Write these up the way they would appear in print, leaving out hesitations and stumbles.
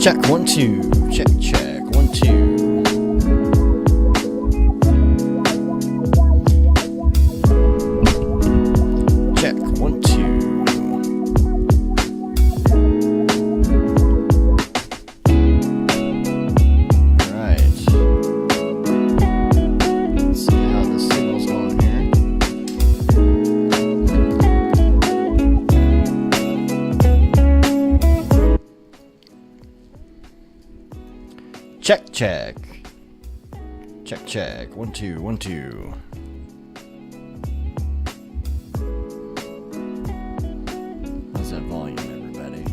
Check 1 2. Check 1 2. Check 1 2. All right. Let's see how the signal's going here. Check. Check. 1 2 1 2. How's that volume, everybody?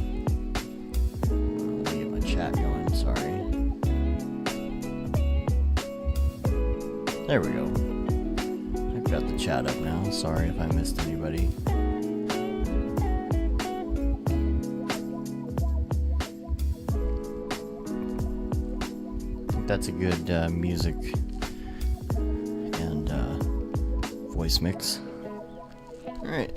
Let me get my chat going. Sorry. There we go. I've got the chat up now. Sorry if I missed anybody. That's a good music and voice mix. All right.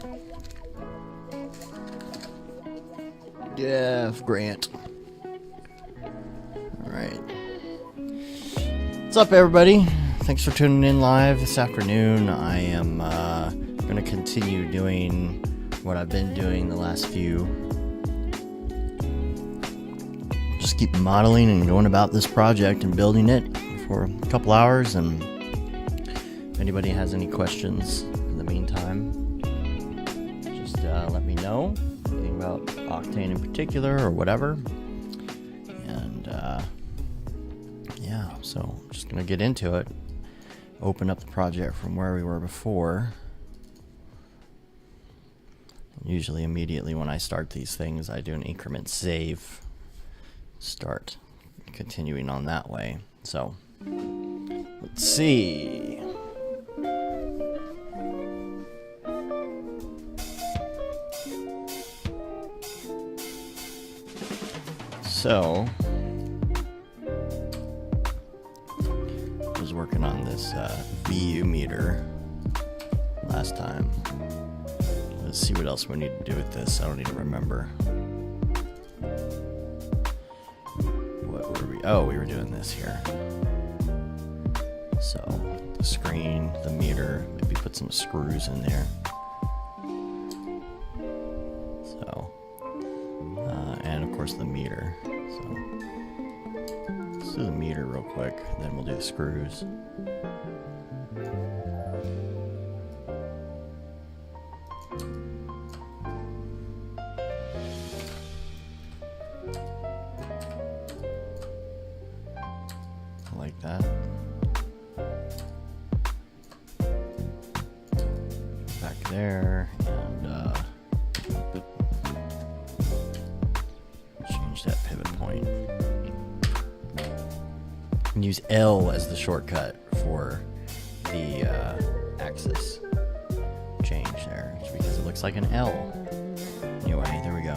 Yeah, Grant. All right. What's up, everybody? Thanks for tuning in live this afternoon. I am going to continue doing what I've been doing the last few. Just keep modeling and going about this project and building it for a couple hours, and if anybody has any questions in the meantime, just let me know anything about Octane in particular or whatever. And yeah, so I'm just gonna get into it, open up the project from where we were before. Usually immediately when I start these things, I do an increment save, start continuing on that way. So let's see. So I was working on this VU meter last time. Let's see what else we need to do with this. I don't even remember. Oh, we were doing this here. So, the screen, the meter, maybe put some screws in there. So, and of course the meter. So, let's do the meter real quick, then we'll do the screws. Like that. Back there, and change that pivot point. And use L as the shortcut for the axis change there, just because it looks like an L. Anyway, there we go.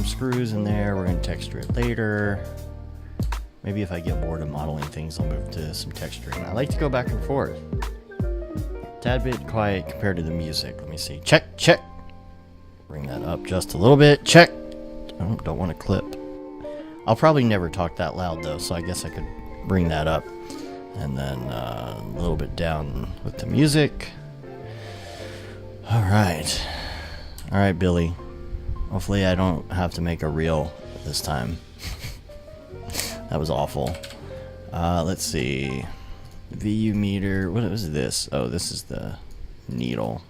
Screws in there. We're going to texture it later. Maybe if I get bored of modeling things, I'll move to some texturing. I like to go back and forth. Tad bit quiet compared to the music. Let me see. Check. Bring that up just a little bit. Check. Oh, don't want to clip. I'll probably never talk that loud though, so I guess I could bring that up. And then a little bit down with the music. All right, Billy. Hopefully I don't have to make a reel this time. That was awful. Let's see. VU meter. What was this? Oh, this is the needle.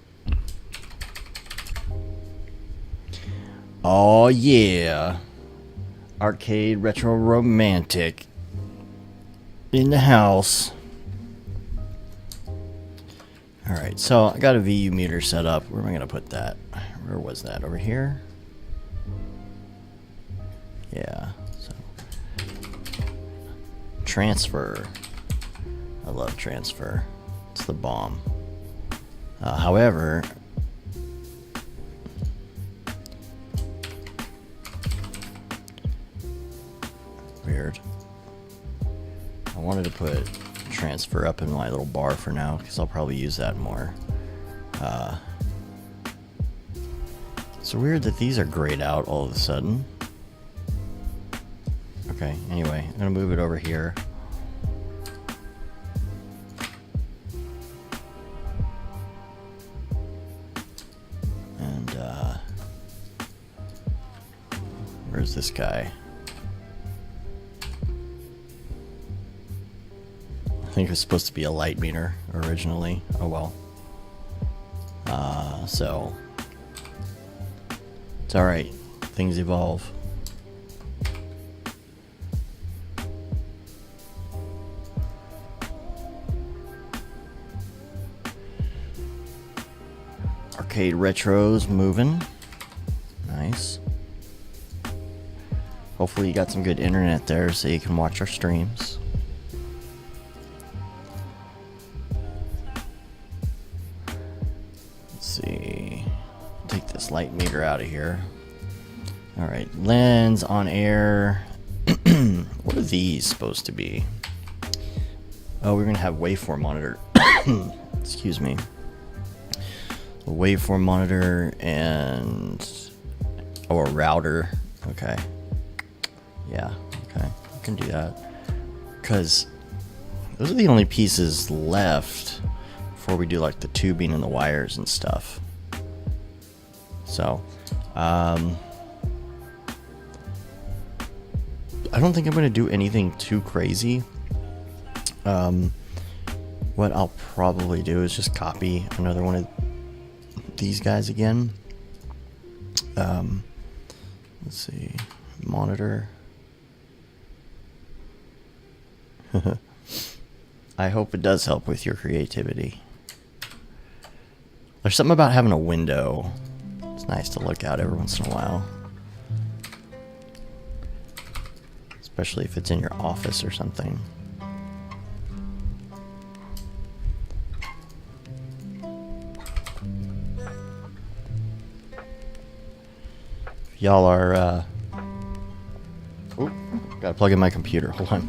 Oh yeah. Arcade retro romantic in the house. Alright, so I got a VU meter set up. Where am I going to put that? Where was that? Over here? Yeah, so transfer. I love transfer. It's the bomb. However, weird. I wanted to put transfer up in my little bar for now, because I'll probably use that more. It's weird that these are grayed out all of a sudden. Okay, anyway, I'm gonna move it over here. And where's this guy? I think it was supposed to be a light meter originally. Oh well. So it's alright. Things evolve. Arcade Retro's moving. Nice. Hopefully you got some good internet there so you can watch our streams. Let's see. Take this light meter out of here. Alright, lens on air. What are these supposed to be? Oh, we're gonna have waveform monitor. Excuse me. A waveform monitor and a router. Okay. Yeah, okay. I can do that. Because those are the only pieces left before we do like the tubing and the wires and stuff. So, I don't think I'm going to do anything too crazy. What I'll probably do is just copy another one of these guys again. Let's see. Monitor. I hope it does help with your creativity. There's something about having a window. It's nice to look out every once in a while. Especially if it's in your office or something. If y'all are, Oop, gotta plug in my computer. Hold on.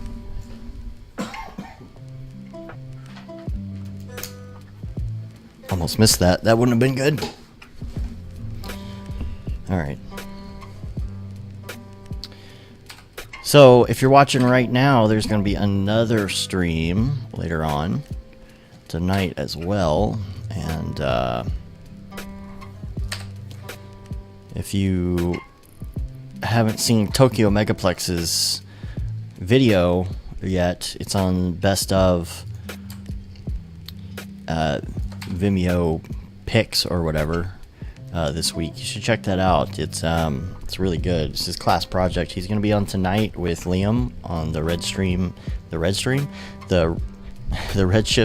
Almost missed that. That wouldn't have been good. Alright. So, if you're watching right now, there's going to be another stream later on tonight as well. And if you haven't seen Tokyo Megaplex's video yet, it's on Best of Vimeo Picks or whatever this week. You should check that out. It's really good. It's his class project. He's going to be on tonight with Liam on the Redshift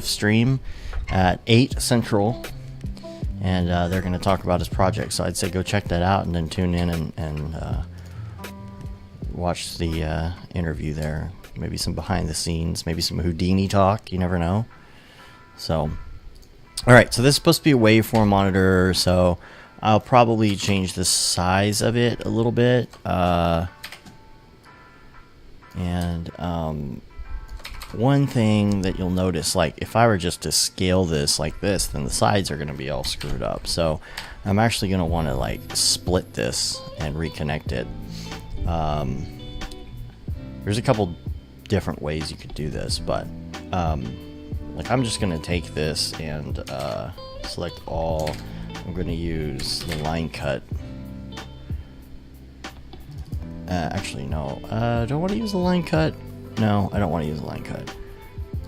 stream at 8 Central, and they're going to talk about his project. So I'd say go check that out and then tune in and watch the interview there. Maybe some behind the scenes, maybe some Houdini talk. You never know. So, all right. So this is supposed to be a waveform monitor. So I'll probably change the size of it a little bit. One thing that you'll notice, like if I were just to scale this like this, then the sides are going to be all screwed up. So I'm actually going to want to like split this and reconnect it. There's a couple different ways you could do this, but like I'm just going to take this and select all. I'm going to use the line cut. Actually, no. Do I want to use the line cut? No, I don't want to use the line cut.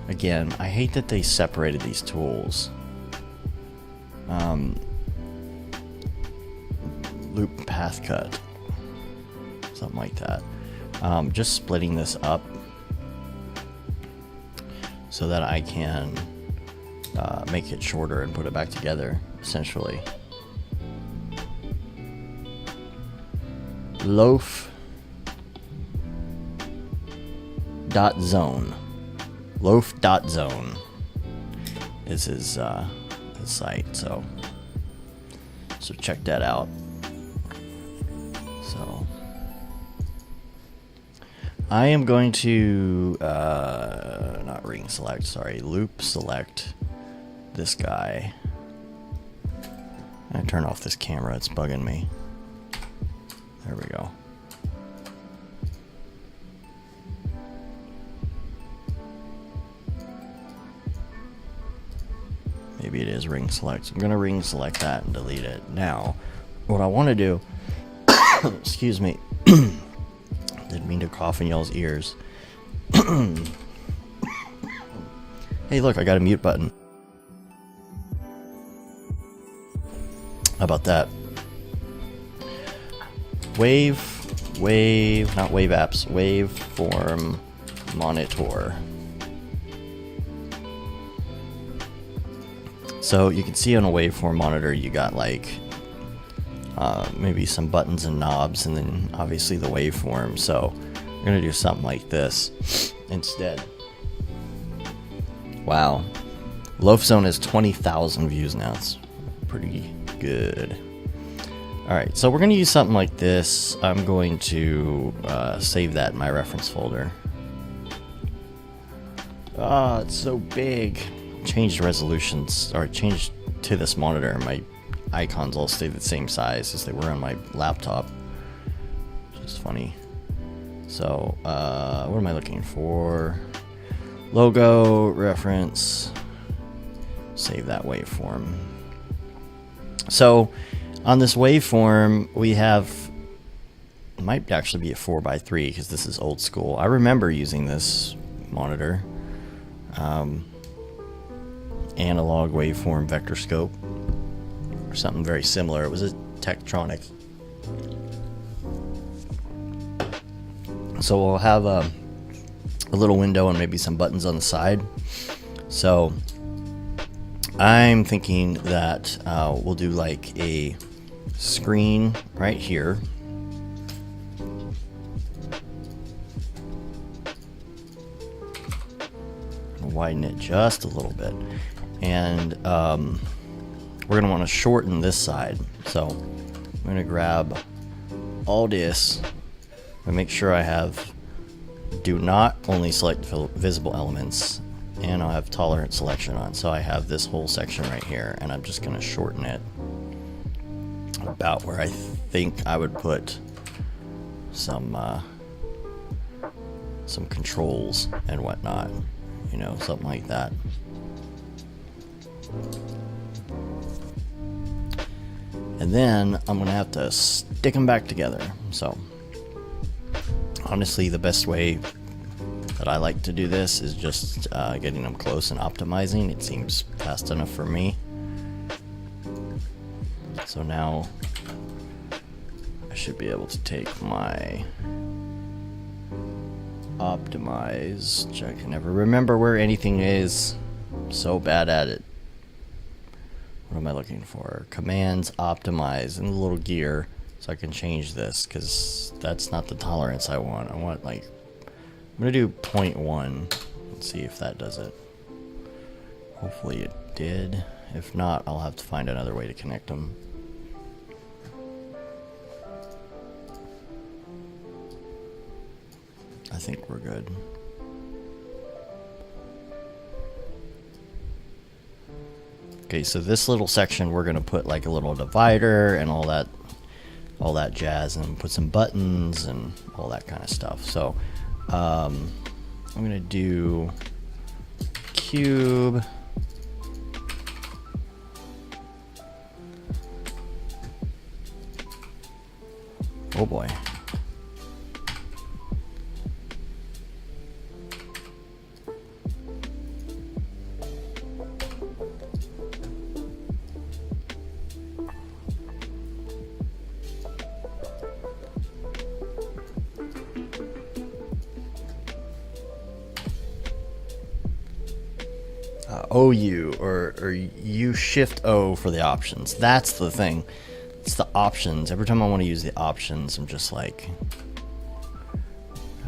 Again, I hate that they separated these tools. Loop path cut. Something like that. Just splitting this up so that I can make it shorter and put it back together, essentially. Loaf .zone. Loaf.zone is his site, so check that out. So I am going to, not ring select, sorry, loop select this guy. I turn off this camera, it's bugging me. There we go. Maybe it is ring select. So I'm gonna ring select that and delete it. Now, what I want to do, excuse me, didn't mean to cough in y'all's ears. Hey, look, I got a mute button. How about that? Not wave apps, waveform monitor. So you can see on a waveform monitor, you got like maybe some buttons and knobs, and then obviously the waveform. So we're gonna do something like this instead. Wow, Loaf Zone has 20,000 views now. It's pretty good. All right, so we're gonna use something like this. I'm going to save that in my reference folder. Ah, it's so big. Changed resolutions, or changed to this monitor. My icons all stay the same size as they were on my laptop, which is funny. So, what am I looking for? Logo, reference, save that waveform. So, on this waveform, we have, it might actually be a 4x3 because this is old school. I remember using this monitor. Analog waveform vector scope or something very similar. It was a Tektronix. So we'll have a little window and maybe some buttons on the side. So I'm thinking that we'll do like a screen right here. Widen it just a little bit. And we're going to want to shorten this side. So I'm going to grab all this and make sure I have do not only select visible elements, and I'll have tolerant selection on. So I have this whole section right here, and I'm just going to shorten it about where I think I would put some controls and whatnot, you know, something like that. And then I'm gonna have to stick them back together. So honestly, the best way that I like to do this is just getting them close and optimizing. It seems fast enough for me. So now I should be able to take my optimize, which I can never remember where anything is. I'm so bad at it. What am I looking for? Commands, optimize, and the little gear, so I can change this, because that's not the tolerance I want. I want, like, I'm gonna do 0.1. Let's see if that does it. Hopefully it did. If not, I'll have to find another way to connect them. I think we're good. Okay, so this little section we're gonna put like a little divider and all that jazz, and put some buttons and all that kind of stuff. So I'm gonna do cube. Oh boy. OU or U shift O for the options. That's the thing. It's the options. Every time I want to use the options, I'm just like,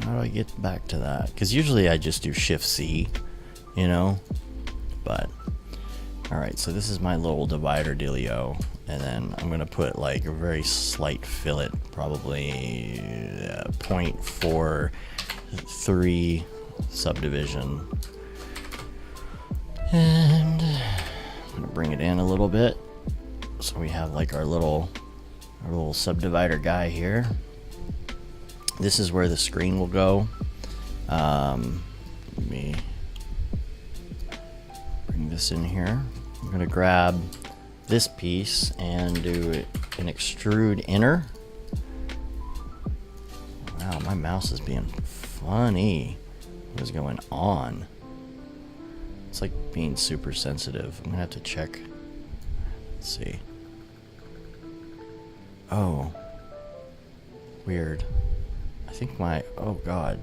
how do I get back to that? Because usually I just do shift C, you know. But all right, so this is my little divider dealio. And then I'm gonna put like a very slight fillet, probably 0.43 subdivision. And I'm gonna bring it in a little bit. So we have like our little subdivider guy here. This is where the screen will go. Let me bring this in here. I'm gonna grab this piece and do an extrude inner. Wow, my mouse is being funny. What is going on? It's like being super sensitive. I'm gonna have to check. Let's see. Oh. Weird. I think oh god.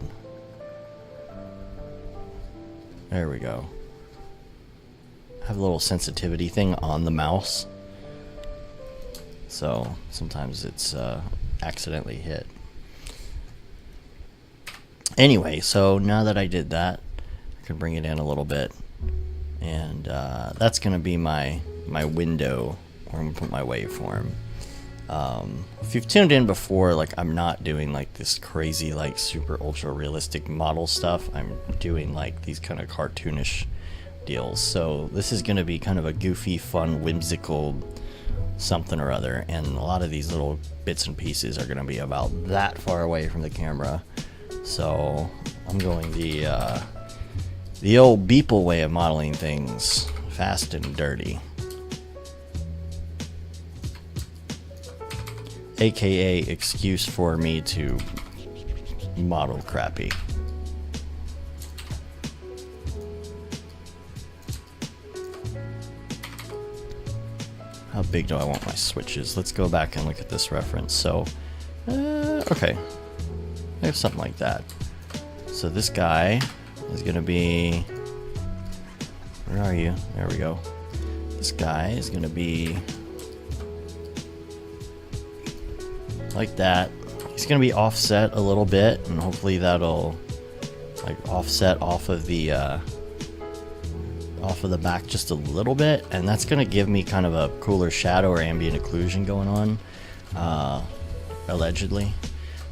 There we go. I have a little sensitivity thing on the mouse. So sometimes it's accidentally hit. Anyway, so now that I did that, I can bring it in a little bit. And that's going to be my window where I'm going to put my waveform. If you've tuned in before, like I'm not doing like this crazy like super ultra realistic model stuff. I'm doing like these kind of cartoonish deals. So this is going to be kind of a goofy, fun, whimsical something or other, and a lot of these little bits and pieces are going to be about that far away from the camera. So I'm going the old Beeple way of modeling things, fast and dirty. AKA excuse for me to model crappy. How big do I want my switches? Let's go back and look at this reference. So, okay. I have something like that. So this guy is going to be... Where are you? There we go. This guy is going to be... like that. He's going to be offset a little bit, and hopefully that'll like offset off of the back just a little bit, and that's going to give me kind of a cooler shadow or ambient occlusion going on, allegedly.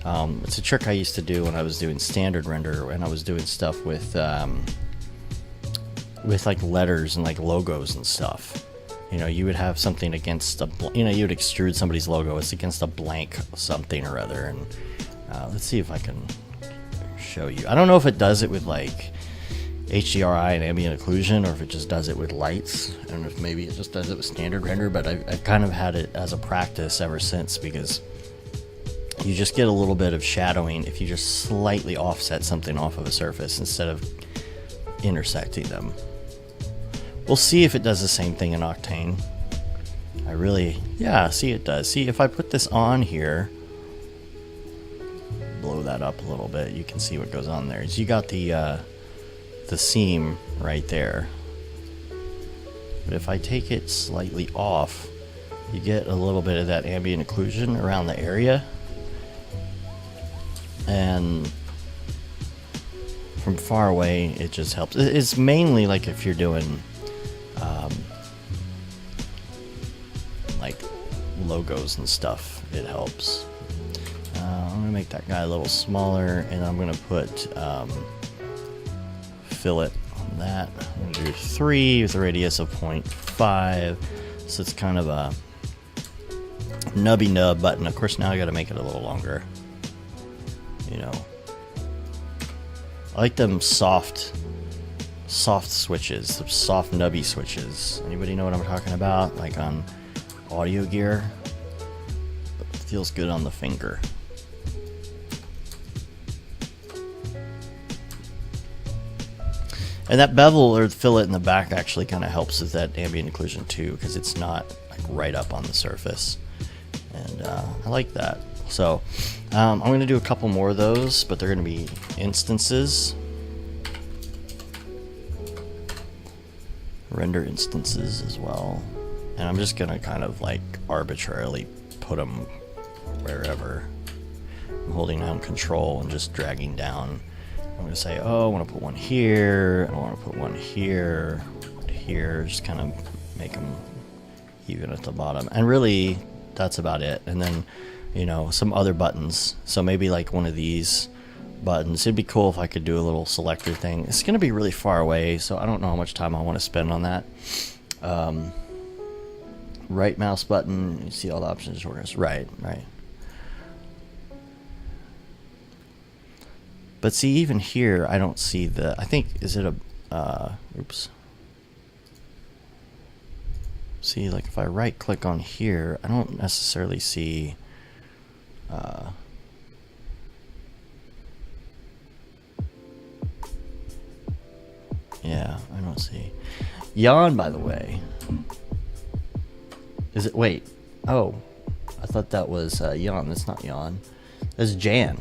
It's a trick I used to do when I was doing standard render, and I was doing stuff with like letters and like logos and stuff. You know, you would have something against you would extrude somebody's logo. It's against a blank something or other. And let's see if I can show you. I don't know if it does it with like HDRI and ambient occlusion, or if it just does it with lights. I don't know if maybe it just does it with standard render, but I've kind of had it as a practice ever since, because you just get a little bit of shadowing if you just slightly offset something off of a surface instead of intersecting them. We'll see if it does the same thing in Octane. Yeah, see, it does. See, if I put this on here, blow that up a little bit, you can see what goes on there. You got the seam right there. But if I take it slightly off, you get a little bit of that ambient occlusion around the area. And from far away, it just helps. It's mainly like if you're doing like logos and stuff, it helps. I'm gonna make that guy a little smaller, and I'm gonna put fillet on that. I'm gonna do 3 with a radius of 0.5, so it's kind of a nubby nub button. Of course, now I gotta make it a little longer. You know, I like them soft switches, the soft nubby switches. Anybody know what I'm talking about? Like on audio gear, it feels good on the finger. And that bevel or fillet in the back actually kind of helps with that ambient occlusion too, because it's not like right up on the surface. And I like that. So I'm going to do a couple more of those, but they're going to be instances. Render instances as well. And I'm just going to kind of like arbitrarily put them wherever. I'm holding down control and just dragging down. I'm going to say, oh, I want to put one here, and I want to put one here, here, just kind of make them even at the bottom. And really, that's about it. And then, you know, some other buttons. So maybe like one of these buttons. It'd be cool if I could do a little selector thing. It's going to be really far away, so I don't know how much time I want to spend on that. Right mouse button, you see all the options. Right. But see, even here, I don't see the, I think, is it a, oops. See, like if I right click on here, I don't necessarily see, yeah, I don't see. Yawn, by the way. Is it, wait, oh, I thought that was Yawn. That's not Yawn. That's Jan.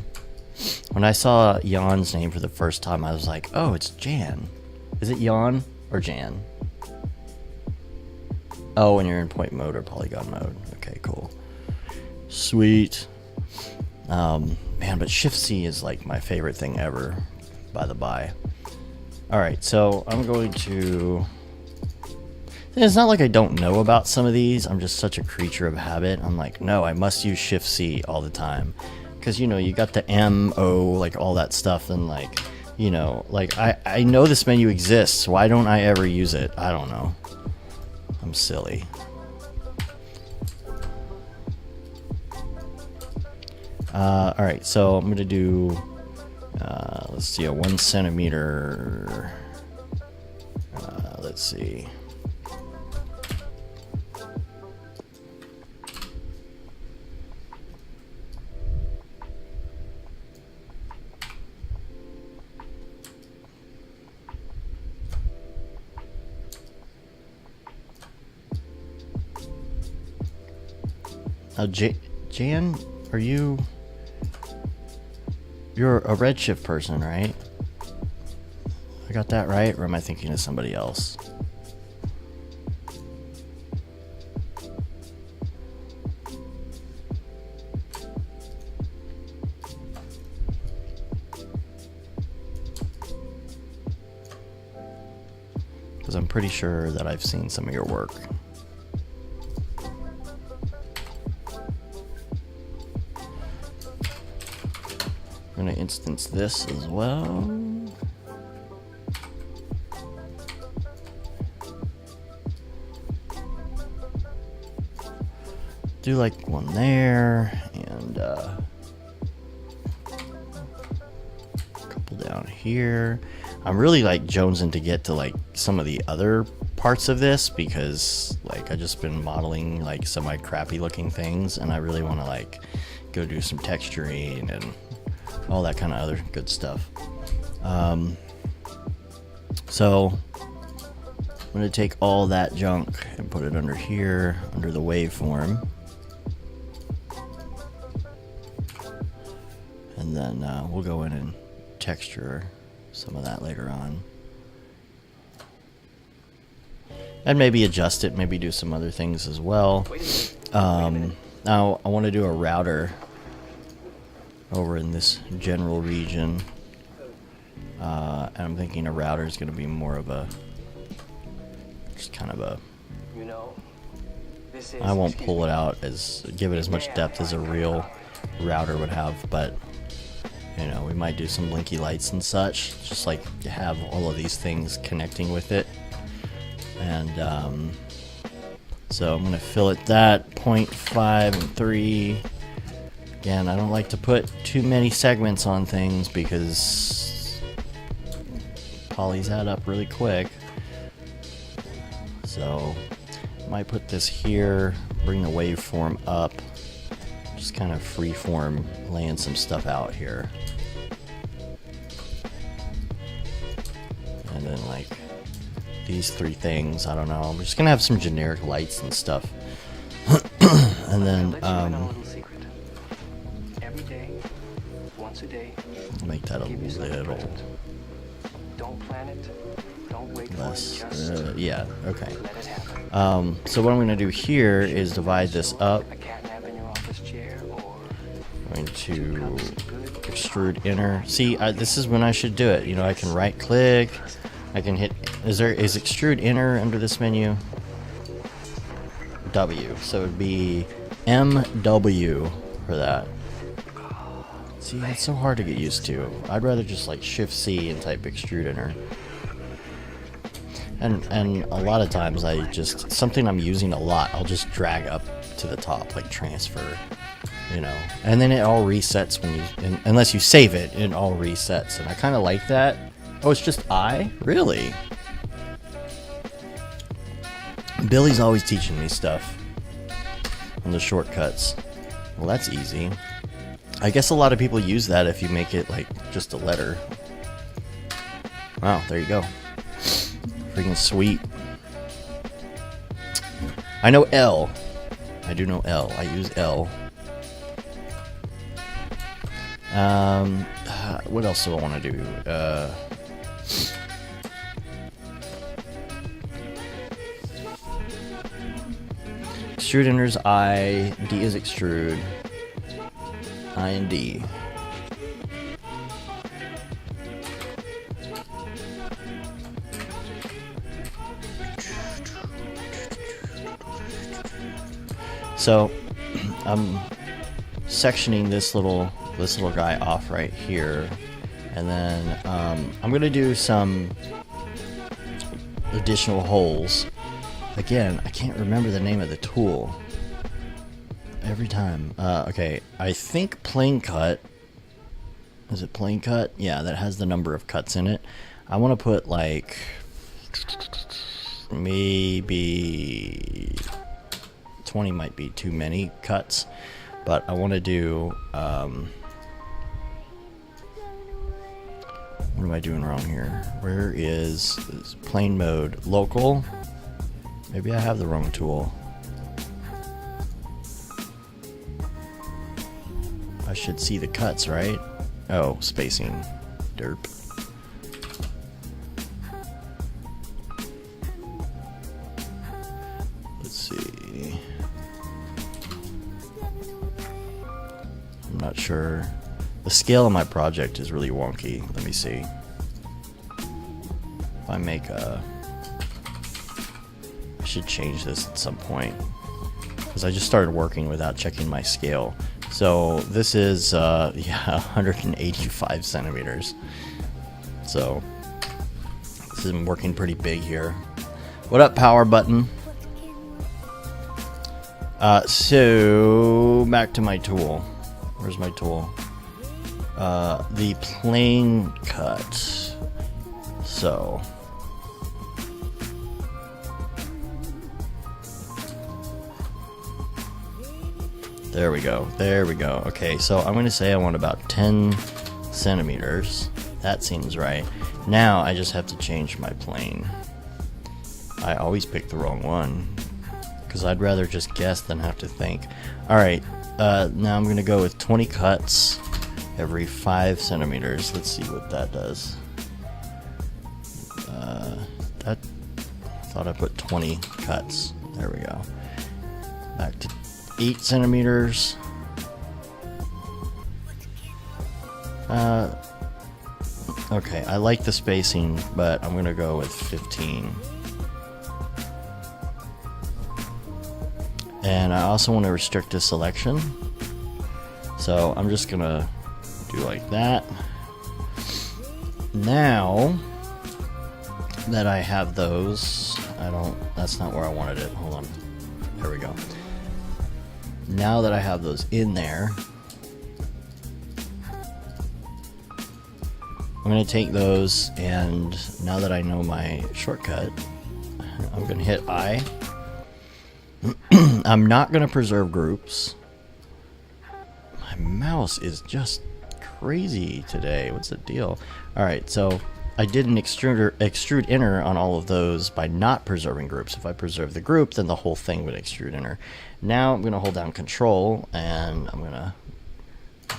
When I saw Jan's name for the first time, I was like, oh, it's Jan. Is it Yawn or Jan? Oh, when you're in point mode or polygon mode. Okay, cool. Sweet. Man, but Shift C is like my favorite thing ever, by the by. Alright, so I'm going to... It's not like I don't know about some of these. I'm just such a creature of habit. I'm like, no, I must use Shift C all the time. Because, you know, you got the M, O, like all that stuff. And like, you know, like I know this menu exists. Why don't I ever use it? I don't know. I'm silly. Alright, so I'm going to do, let's see, a 1 centimeter. Let's see. Now, Jan, are you... You're a Redshift person, right? I got that right, or am I thinking of somebody else? Because I'm pretty sure that I've seen some of your work. I'm going to instance this as well. Do like one there, and a couple down here. I'm really like jonesing to get to like some of the other parts of this, because like I just been modeling like semi crappy looking things, and I really want to like go do some texturing and all that kind of other good stuff. So I'm going to take all that junk and put it under here, under the waveform. And then we'll go in and texture some of that later on. And maybe adjust it, maybe do some other things as well. Now I want to do a router over in this general region, and I'm thinking a router is going to be more of a, just kind of a, I won't pull it out as, give it as much depth as a real router would have, but you know, we might do some blinky lights and such, just like you have all of these things connecting with it. And so I'm going to fill it that 0.5 and 3. Again, I don't like to put too many segments on things because polys add up really quick. So I might put this here, bring the waveform up, just kind of freeform laying some stuff out here. And then like these 3 things, I don't know, I'm just gonna have some generic lights and stuff. And then make that a little less, yeah, okay. So what I'm going to do here is divide this up. I'm going to extrude inner. See, this is when I should do it. You know, I can right click, I can hit, is extrude inner under this menu? W. So it would be MW for that. See, it's so hard to get used to. I'd rather just like Shift C and type extrude enter. And a lot of times I just, something I'm using a lot, I'll just drag up to the top, like transfer, you know. And then it all resets when you, unless you save it, it all resets. And I kind of like that. Oh, it's just I? Really? Billy's always teaching me stuff on the shortcuts. Well, that's easy. I guess a lot of people use that if you make it like just a letter. Wow, there you go. Freaking sweet. I know L. I do know L. I use L. What else do I want to do? Extrude enters I. D is extrude. I and D. So I'm sectioning this little guy off right here, and then I'm gonna do some additional holes. Again, I can't remember the name of the tool every time. Okay, I think plane cut. Is it plane cut? Yeah, that has the number of cuts in it. I want to put like maybe 20 might be too many cuts, but I want to do what am I doing wrong here? Where is plane mode? Local? Maybe I have the wrong tool. I should see the cuts, right? Oh, spacing. Derp. Let's see. I'm not sure. The scale of my project is really wonky. Let me see. If I make a... I should change this at some point, because I just started working without checking my scale. So this is, yeah, 185 centimeters. So this is working pretty big here. What up, power button? So back to my tool. Where's my tool? The plane cut. So there we go. There we go. Okay, so I'm going to say I want about 10 centimeters. That seems right. Now I just have to change my plane. I always pick the wrong one, because I'd rather just guess than have to think. Alright, now I'm going to go with 20 cuts every 5 centimeters. Let's see what that does. I thought I put 20 cuts. There we go. Back to 8 centimeters. Okay, I like the spacing, but I'm gonna go with 15. And I also want to restrict the selection, so I'm just gonna do like that. Now that I have those, that's not where I wanted it. Hold on. There we go. Now that I have those in there, I'm going to take those, and now that I know my shortcut, I'm going to hit I. I'm not going to preserve groups. My mouse is just crazy today. What's the deal? Alright, so I did an extrude enter on all of those by not preserving groups. If I preserve the group, then the whole thing would extrude enter. Now I'm going to hold down Control, and I'm going to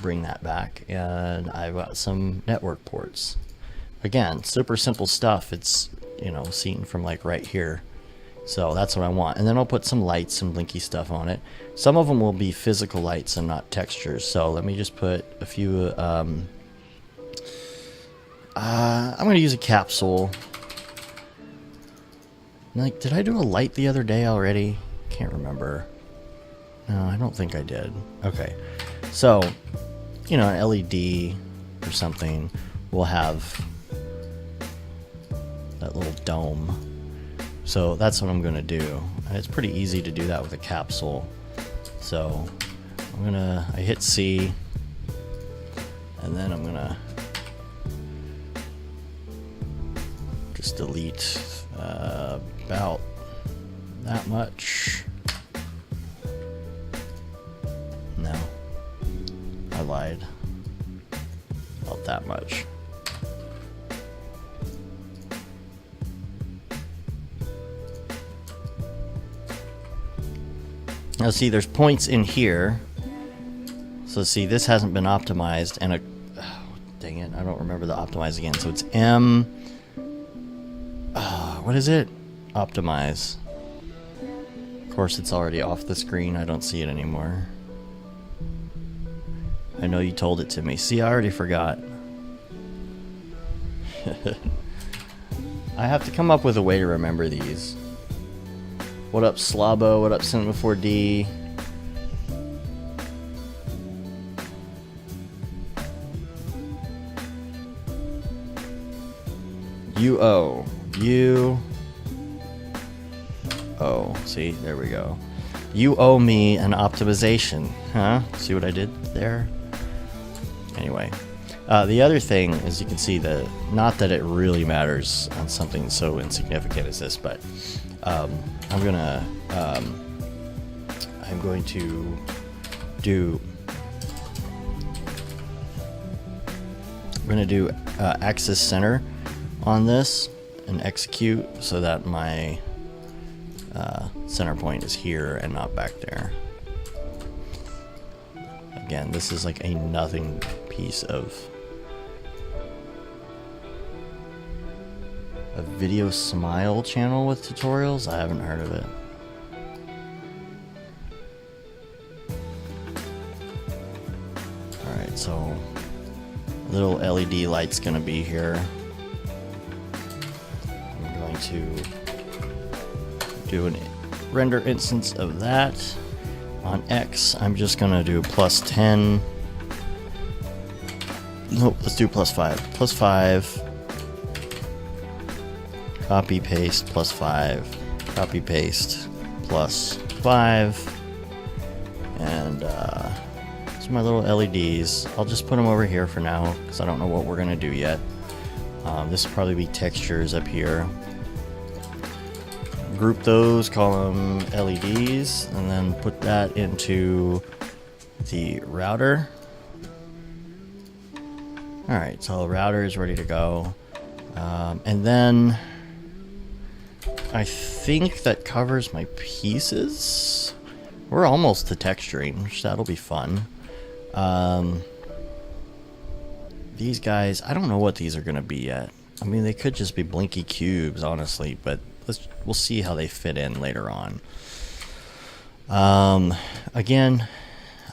bring that back, and I've got some network ports. Again, super simple stuff. It's, you know, seen from like right here. So that's what I want. And then I'll put some lights, some blinky stuff on it. Some of them will be physical lights and not textures. So let me just put a few... I'm going to use a capsule. Like, did I do a light the other day already? Can't remember. No, I don't think I did. Okay. So, you know, an LED or something will have that little dome. So that's what I'm going to do. And it's pretty easy to do that with a capsule. So I hit C, and then I'm going to just delete about that much. No, I lied. About that much. Now see, there's points in here. So see, this hasn't been optimized, and dang it, I don't remember the optimize again. So it's M. What is it? Optimize. Of course, it's already off the screen. I don't see it anymore. I know you told it to me. See, I already forgot. I have to come up with a way to remember these. What up, Slabo? What up, Cinema 4D? UO. See, there we go. You owe me an optimization, huh? See what I did there? Anyway, the other thing is, you can see that, not that it really matters on something so insignificant as this, but I'm going to do axis center on this and execute so that my center point is here and not back there. Again, this is like a nothing piece of a video smile channel with tutorials. I haven't heard of it. Alright, so little LED light's gonna be here. I'm going to do a render instance of that. On X, I'm just gonna do +10. Nope, let's do +5. +5. Copy paste +5. Copy paste +5. And these are my little LEDs. I'll just put them over here for now because I don't know what we're gonna do yet. This will probably be textures up here. Group those, call them LEDs, and then put that into the router. Alright, so the router is ready to go. And then I think that covers my pieces. We're almost to texturing, which that'll be fun. These guys, I don't know what these are going to be yet. I mean, they could just be blinky cubes, honestly, but we'll see how they fit in later on. Again,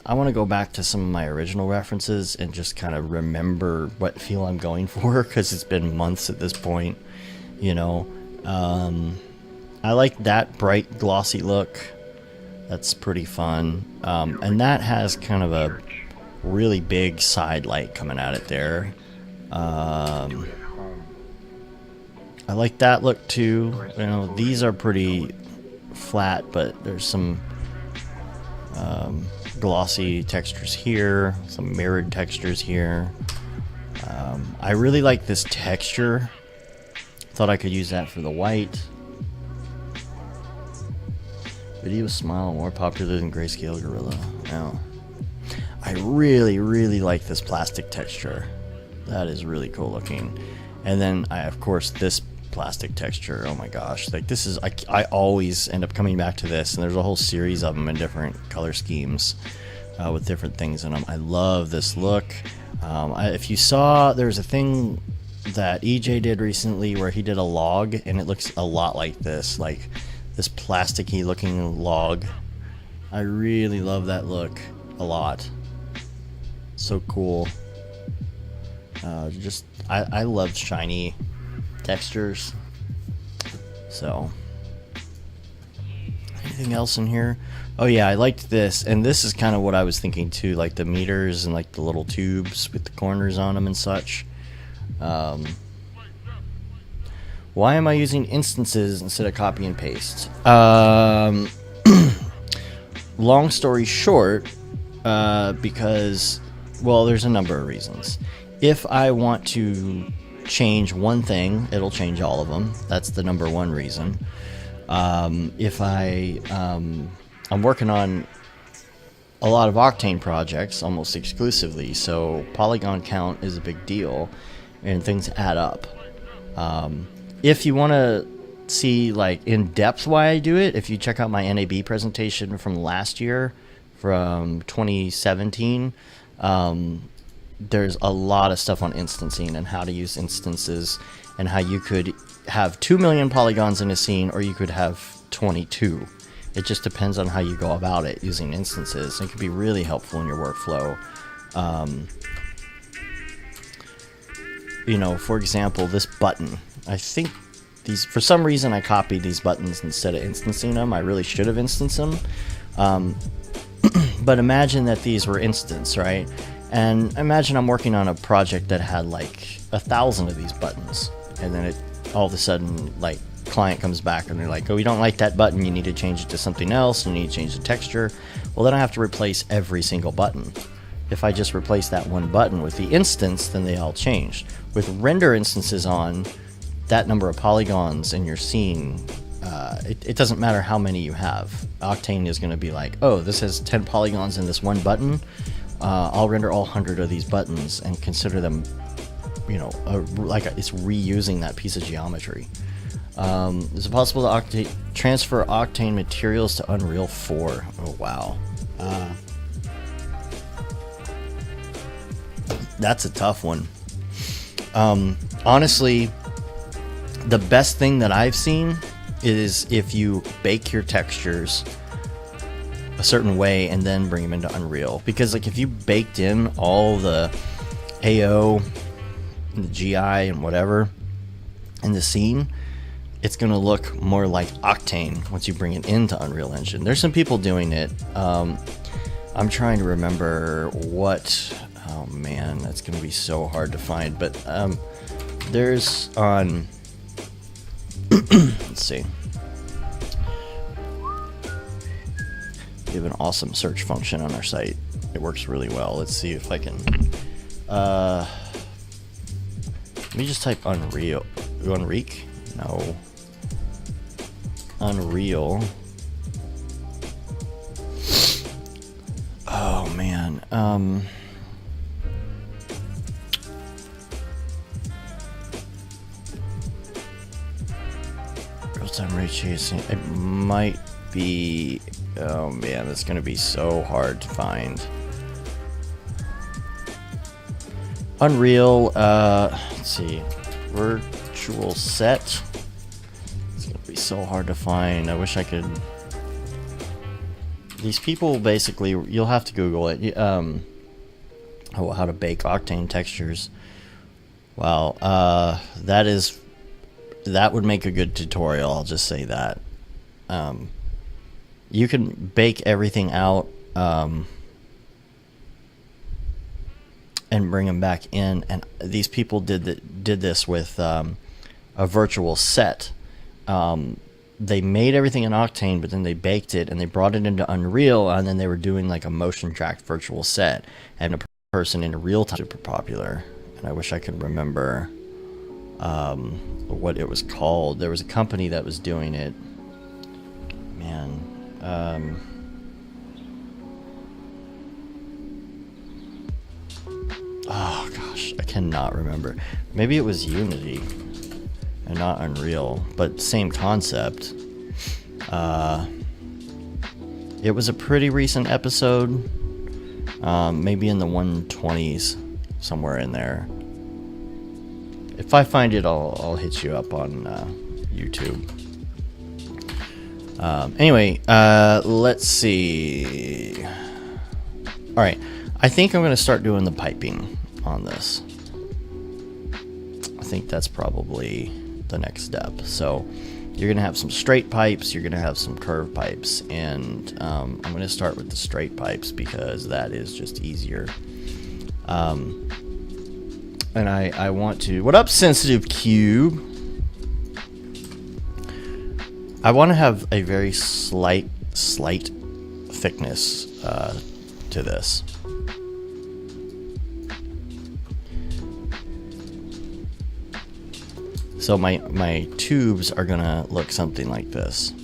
I want to go back to some of my original references and just kind of remember what feel I'm going for, because it's been months at this point, you know. I like that bright glossy look. That's pretty fun. And that has kind of a really big side light coming at it there. I like that look too. You know, these are pretty flat, but there's some glossy textures here, some mirrored textures here. I really like this texture. Thought I could use that for the white. Video smile more popular than grayscale gorilla. Now, I really like this plastic texture. That is really cool looking. And then of course this plastic texture. Oh my gosh, like this is, I always end up coming back to this, and there's a whole series of them in different color schemes with different things in them. I love this look. If you saw, there's a thing that EJ did recently where he did a log, and it looks a lot like this plasticky looking log. I really love that look a lot. So cool. I love shiny textures. So anything else in here? Oh yeah, I liked this, and this is kind of what I was thinking too, like the meters and like the little tubes with the corners on them and such. Why am I using instances instead of copy and paste? Long story short, because, well, there's a number of reasons. If I want to change one thing, it'll change all of them. That's the number one reason. If I'm working on a lot of Octane projects almost exclusively, so polygon count is a big deal, and things add up. If you want to see like in depth why I do it, if you check out my NAB presentation from last year, from 2017, there's a lot of stuff on instancing and how to use instances and how you could have 2 million polygons in a scene, or you could have 22. It just depends on how you go about it using instances. It can be really helpful in your workflow. You know, for example, this button. I think these, for some reason, I copied these buttons instead of instancing them. I really should have instanced them. But imagine that these were instance, right? And imagine I'm working on a project that had like 1,000 of these buttons, and then it all of a sudden, like, client comes back and they're like, oh, we don't like that button, you need to change it to something else, you need to change the texture. Well, then I have to replace every single button. If I just replace that one button with the instance, then they all changed. With render instances on, that number of polygons in your scene, it doesn't matter how many you have. Octane is going to be like, oh, this has 10 polygons in this one button. I'll render all 100 of these buttons and consider them, you know, it's reusing that piece of geometry. Is it possible to transfer Octane materials to Unreal 4? Oh, wow. That's a tough one. Honestly, the best thing that I've seen is if you bake your textures a certain way and then bring them into Unreal. Because like if you baked in all the AO and the GI and whatever in the scene, it's going to look more like Octane once you bring it into Unreal Engine. There's some people doing it. I'm trying to remember what... Oh man, that's going to be so hard to find. But there's on... Let's see. We have an awesome search function on our site. It works really well. Let's see if I can... let me just type Unreal. Unreal? No. Unreal. Oh man. Real-time ray tracing. It might be... Oh man, that's gonna be so hard to find. Unreal, let's see. Virtual set. It's gonna be so hard to find. I wish I could... These people basically, you'll have to Google it. How to bake Octane textures. Wow, that would make a good tutorial, I'll just say that. You can bake everything out and bring them back in, and these people did this with a virtual set. They made everything in Octane, but then they baked it and they brought it into Unreal, and then they were doing like a motion tracked virtual set, and a person in real time. Super popular, and I wish I could remember what it was called. There was a company that was doing it. Man. Oh gosh, I cannot remember. Maybe it was Unity and not Unreal, but same concept. It was a pretty recent episode, maybe in the 120s, somewhere in there. If I find it, I'll hit you up on YouTube. Anyway, let's see. All right, I think I'm going to start doing the piping on this. I think that's probably the next step. So you're gonna have some straight pipes, you're gonna have some curved pipes, and I'm gonna start with the straight pipes because that is just easier. And I want to, what up, sensitive cube? I want to have a very slight thickness to this. So my tubes are gonna look something like this.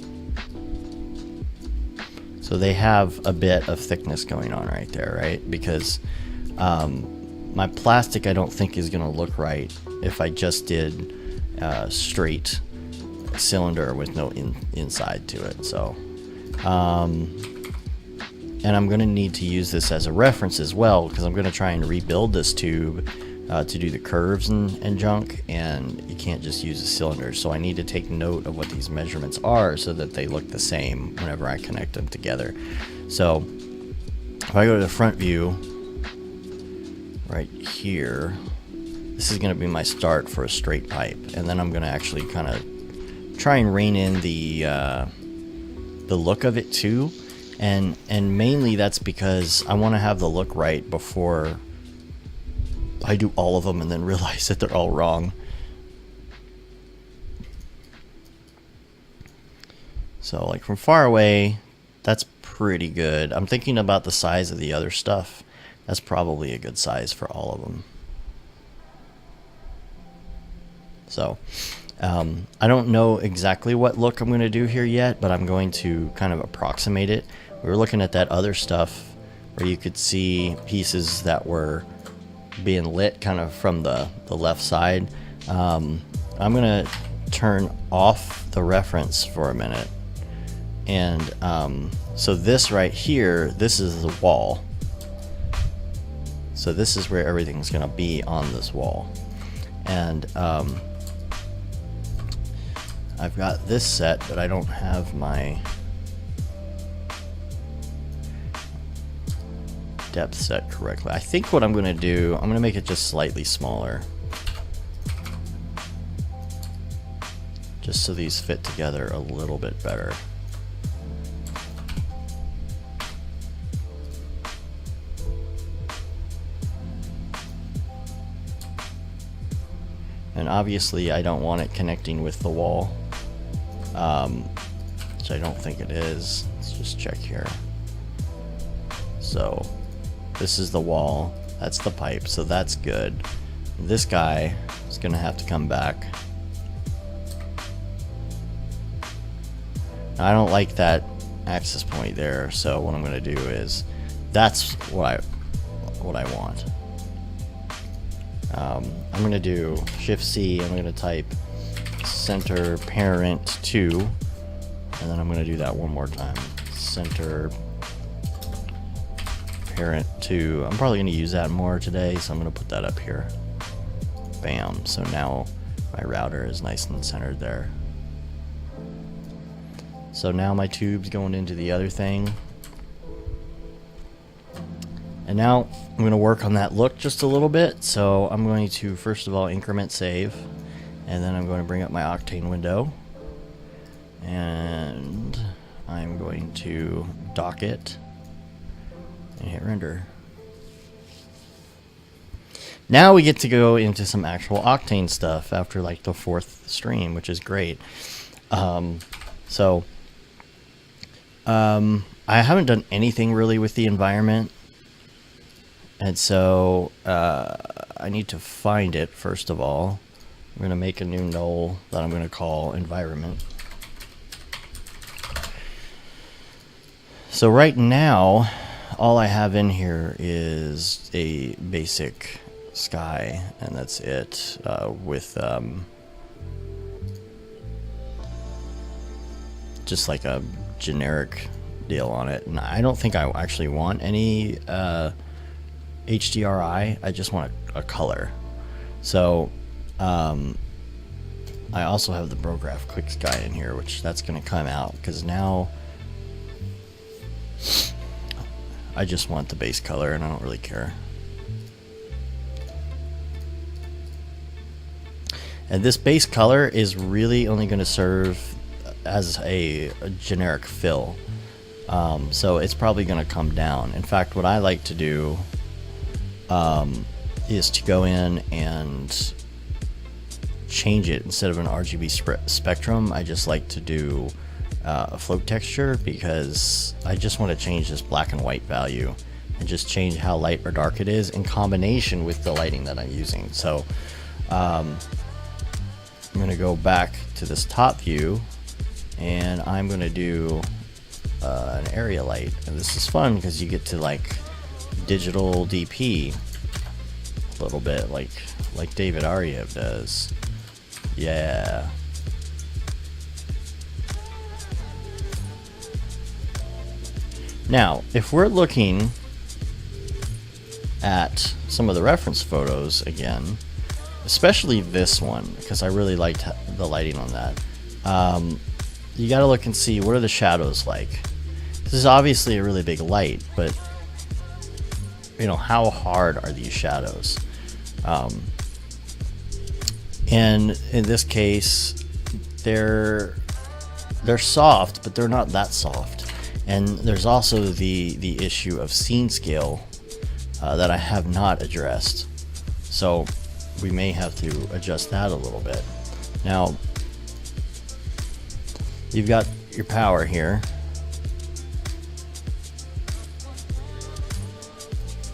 So they have a bit of thickness going on right there, right? Because my plastic I don't think is gonna look right if I just did straight cylinder with no inside to it. So and I'm gonna need to use this as a reference as well, because I'm gonna try and rebuild this tube to do the curves and junk, and you can't just use a cylinder. So I need to take note of what these measurements are so that they look the same whenever I connect them together. So if I go to the front view right here, this is going to be my start for a straight pipe, and then I'm going to actually kind of try and rein in the look of it too, and mainly that's because I want to have the look right before I do all of them and then realize that they're all wrong. So like from far away, that's pretty good. I'm thinking about the size of the other stuff. That's probably a good size for all of them. So I don't know exactly what look I'm going to do here yet, but I'm going to kind of approximate it. We were looking at that other stuff where you could see pieces that were being lit kind of from the left side. I'm gonna turn off the reference for a minute, and so this right here, this is the wall, so this is where everything's gonna be on this wall, and I've got this set, but I don't have my depth set correctly. I think what I'm going to do, I'm going to make it just slightly smaller, just so these fit together a little bit better. And obviously I don't want it connecting with the wall, which I don't think it is. Let's just check here. So this is the wall, that's the pipe, so that's good. This guy is gonna have to come back. I don't like that access point there, so what I'm gonna do is, that's what I want. I'm gonna do Shift C, I'm gonna type center parent 2, and then I'm gonna do that one more time. Center parent 2. I'm probably going to use that more today, so I'm going to put that up here. Bam. So now my router is nice and centered there. So now my tube's going into the other thing. And now I'm going to work on that look just a little bit. So I'm going to first of all increment save, and then I'm going to bring up my Octane window, and I'm going to dock it and hit render. Now we get to go into some actual Octane stuff after like the 4th stream, which is great. I haven't done anything really with the environment, and so I need to find it first of all. I'm going to make a new null that I'm going to call environment. So right now all I have in here is a basic sky, and that's it, with just like a generic deal on it. And I don't think I actually want any HDRI, I just want a color. So I also have the Brograph quick sky in here, which that's going to come out because now I just want the base color and I don't really care. And this base color is really only going to serve as a generic fill. So it's probably going to come down. In fact, what I like to do is to go in and change it. Instead of an RGB spectrum, I just like to do a float texture, because I just want to change this black and white value and just change how light or dark it is in combination with the lighting that I'm using. So I'm going to go back to this top view, and I'm going to do an area light. And this is fun because you get to like digital DP a little bit, like David Ariev does. Yeah. Now, if we're looking at some of the reference photos again, especially this one, because I really liked the lighting on that, you got to look and see, what are the shadows like? This is obviously a really big light, but you know, how hard are these shadows? And in this case, they're soft, but they're not that soft. And there's also the issue of scene scale that I have not addressed. So we may have to adjust that a little bit. Now, you've got your power here.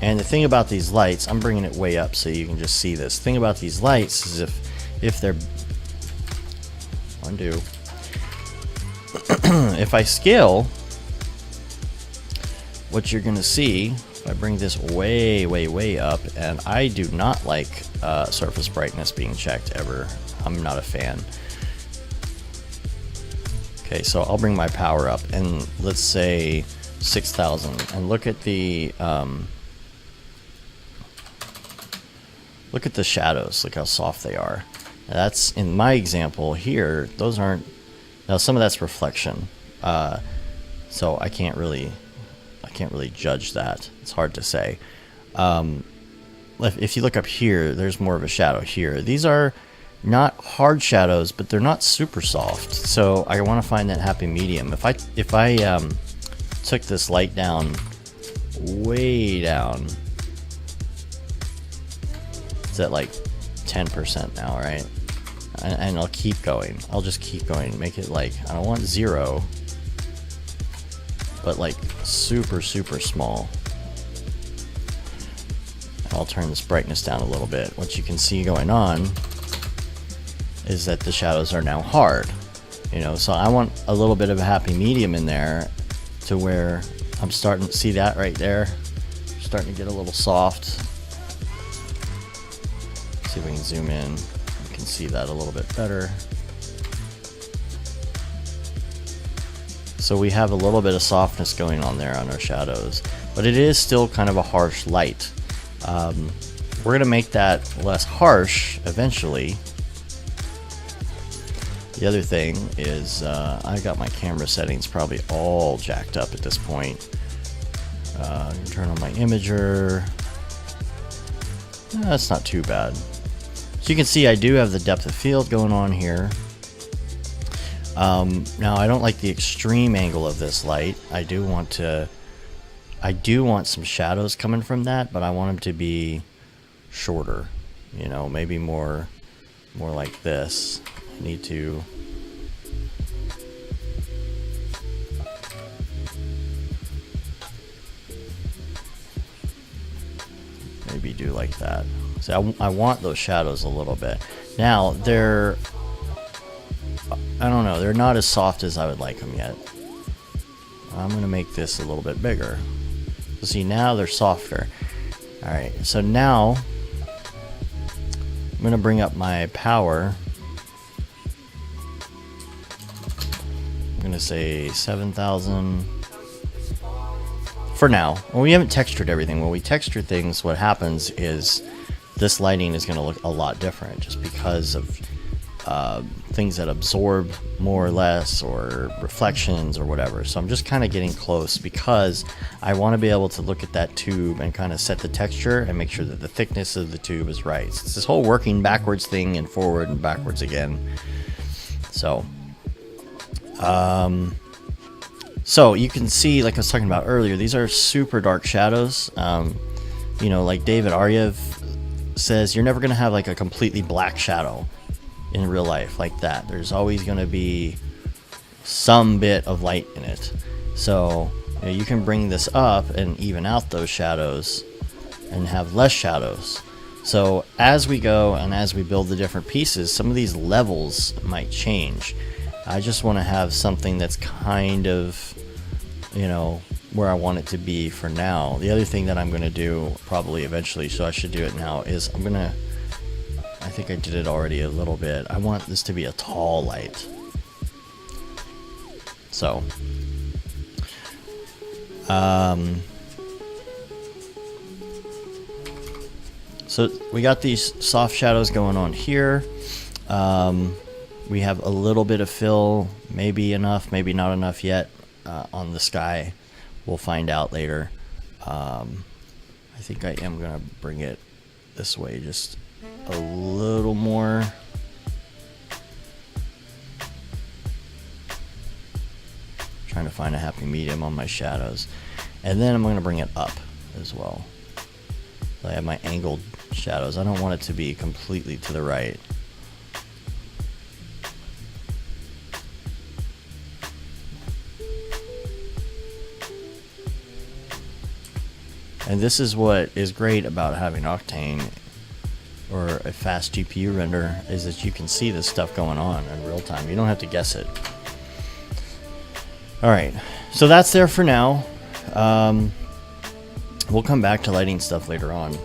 And the thing about these lights, I'm bringing it way up so you can just see this. The thing about these lights is if they're undo. If I scale, what you're gonna see, if I bring this way up, and I do not like surface brightness being checked ever. I'm not a fan. Okay, so I'll bring my power up, and let's say 6,000, and look at the shadows. Look how soft they are. Now that's, in my example here, those aren't. Now some of that's reflection, so I can't really judge that. It's hard to say. If you look up here, there's more of a shadow here. These are not hard shadows, but they're not super soft. So I want to find that happy medium. If I took this light down, way down, it's at like 10% now, right? And I'll keep going. I'll just keep going. Make it like, I don't want 0, but like super small. I'll turn this brightness down a little bit. What you can see going on is that the shadows are now hard, you know. So I want a little bit of a happy medium in there, to where I'm starting to see that right there, starting to get a little soft. See if we can zoom in. You can see that a little bit better. So we have a little bit of softness going on there on our shadows, but it is still kind of a harsh light. We're gonna make that less harsh eventually. The other thing is I got my camera settings probably all jacked up at this point. Turn on my imager. That's not too bad. So you can see I do have the depth of field going on here. Now I don't like the extreme angle of this light. I do want some shadows coming from that, but I want them to be shorter, you know, maybe more like this. I need to maybe do like that. So I want those shadows a little bit. Now they're, I don't know, they're not as soft as I would like them yet. I'm gonna make this a little bit bigger. So see, now they're softer. Alright, so now I'm gonna bring up my power. I'm gonna say 7,000 for now. Well, we haven't textured everything. When we texture things, what happens is this lighting is gonna look a lot different, just because of things that absorb more or less, or reflections or whatever. So I'm just kind of getting close, because I want to be able to look at that tube and kind of set the texture and make sure that the thickness of the tube is right. It's this whole working backwards thing, and forward and backwards again. So So you can see, like I was talking about earlier, these are super dark shadows. You know, like David Aryev says, you're never going to have like a completely black shadow in real life like that. There's always going to be some bit of light in it. So you know, you can bring this up and even out those shadows and have less shadows. So as we go and as we build the different pieces, some of these levels might change. I just want to have something that's kind of, you know, where I want it to be for now. The other thing that I'm going to do probably eventually, so I should do it now, is I'm going to, I think I did it already a little bit. I want this to be a tall light. So, so we got these soft shadows going on here. We have a little bit of fill, maybe enough, maybe not enough yet, on the sky. We'll find out later. I think I am going to bring it this way just a little more. Trying to find a happy medium on my shadows. And then I'm going to bring it up as well. I have my angled shadows. I don't want it to be completely to the right. And this is what is great about having Octane or a fast GPU render, is that you can see this stuff going on in real time. You don't have to guess it. Alright, so that's there for now. We'll come back to lighting stuff later on.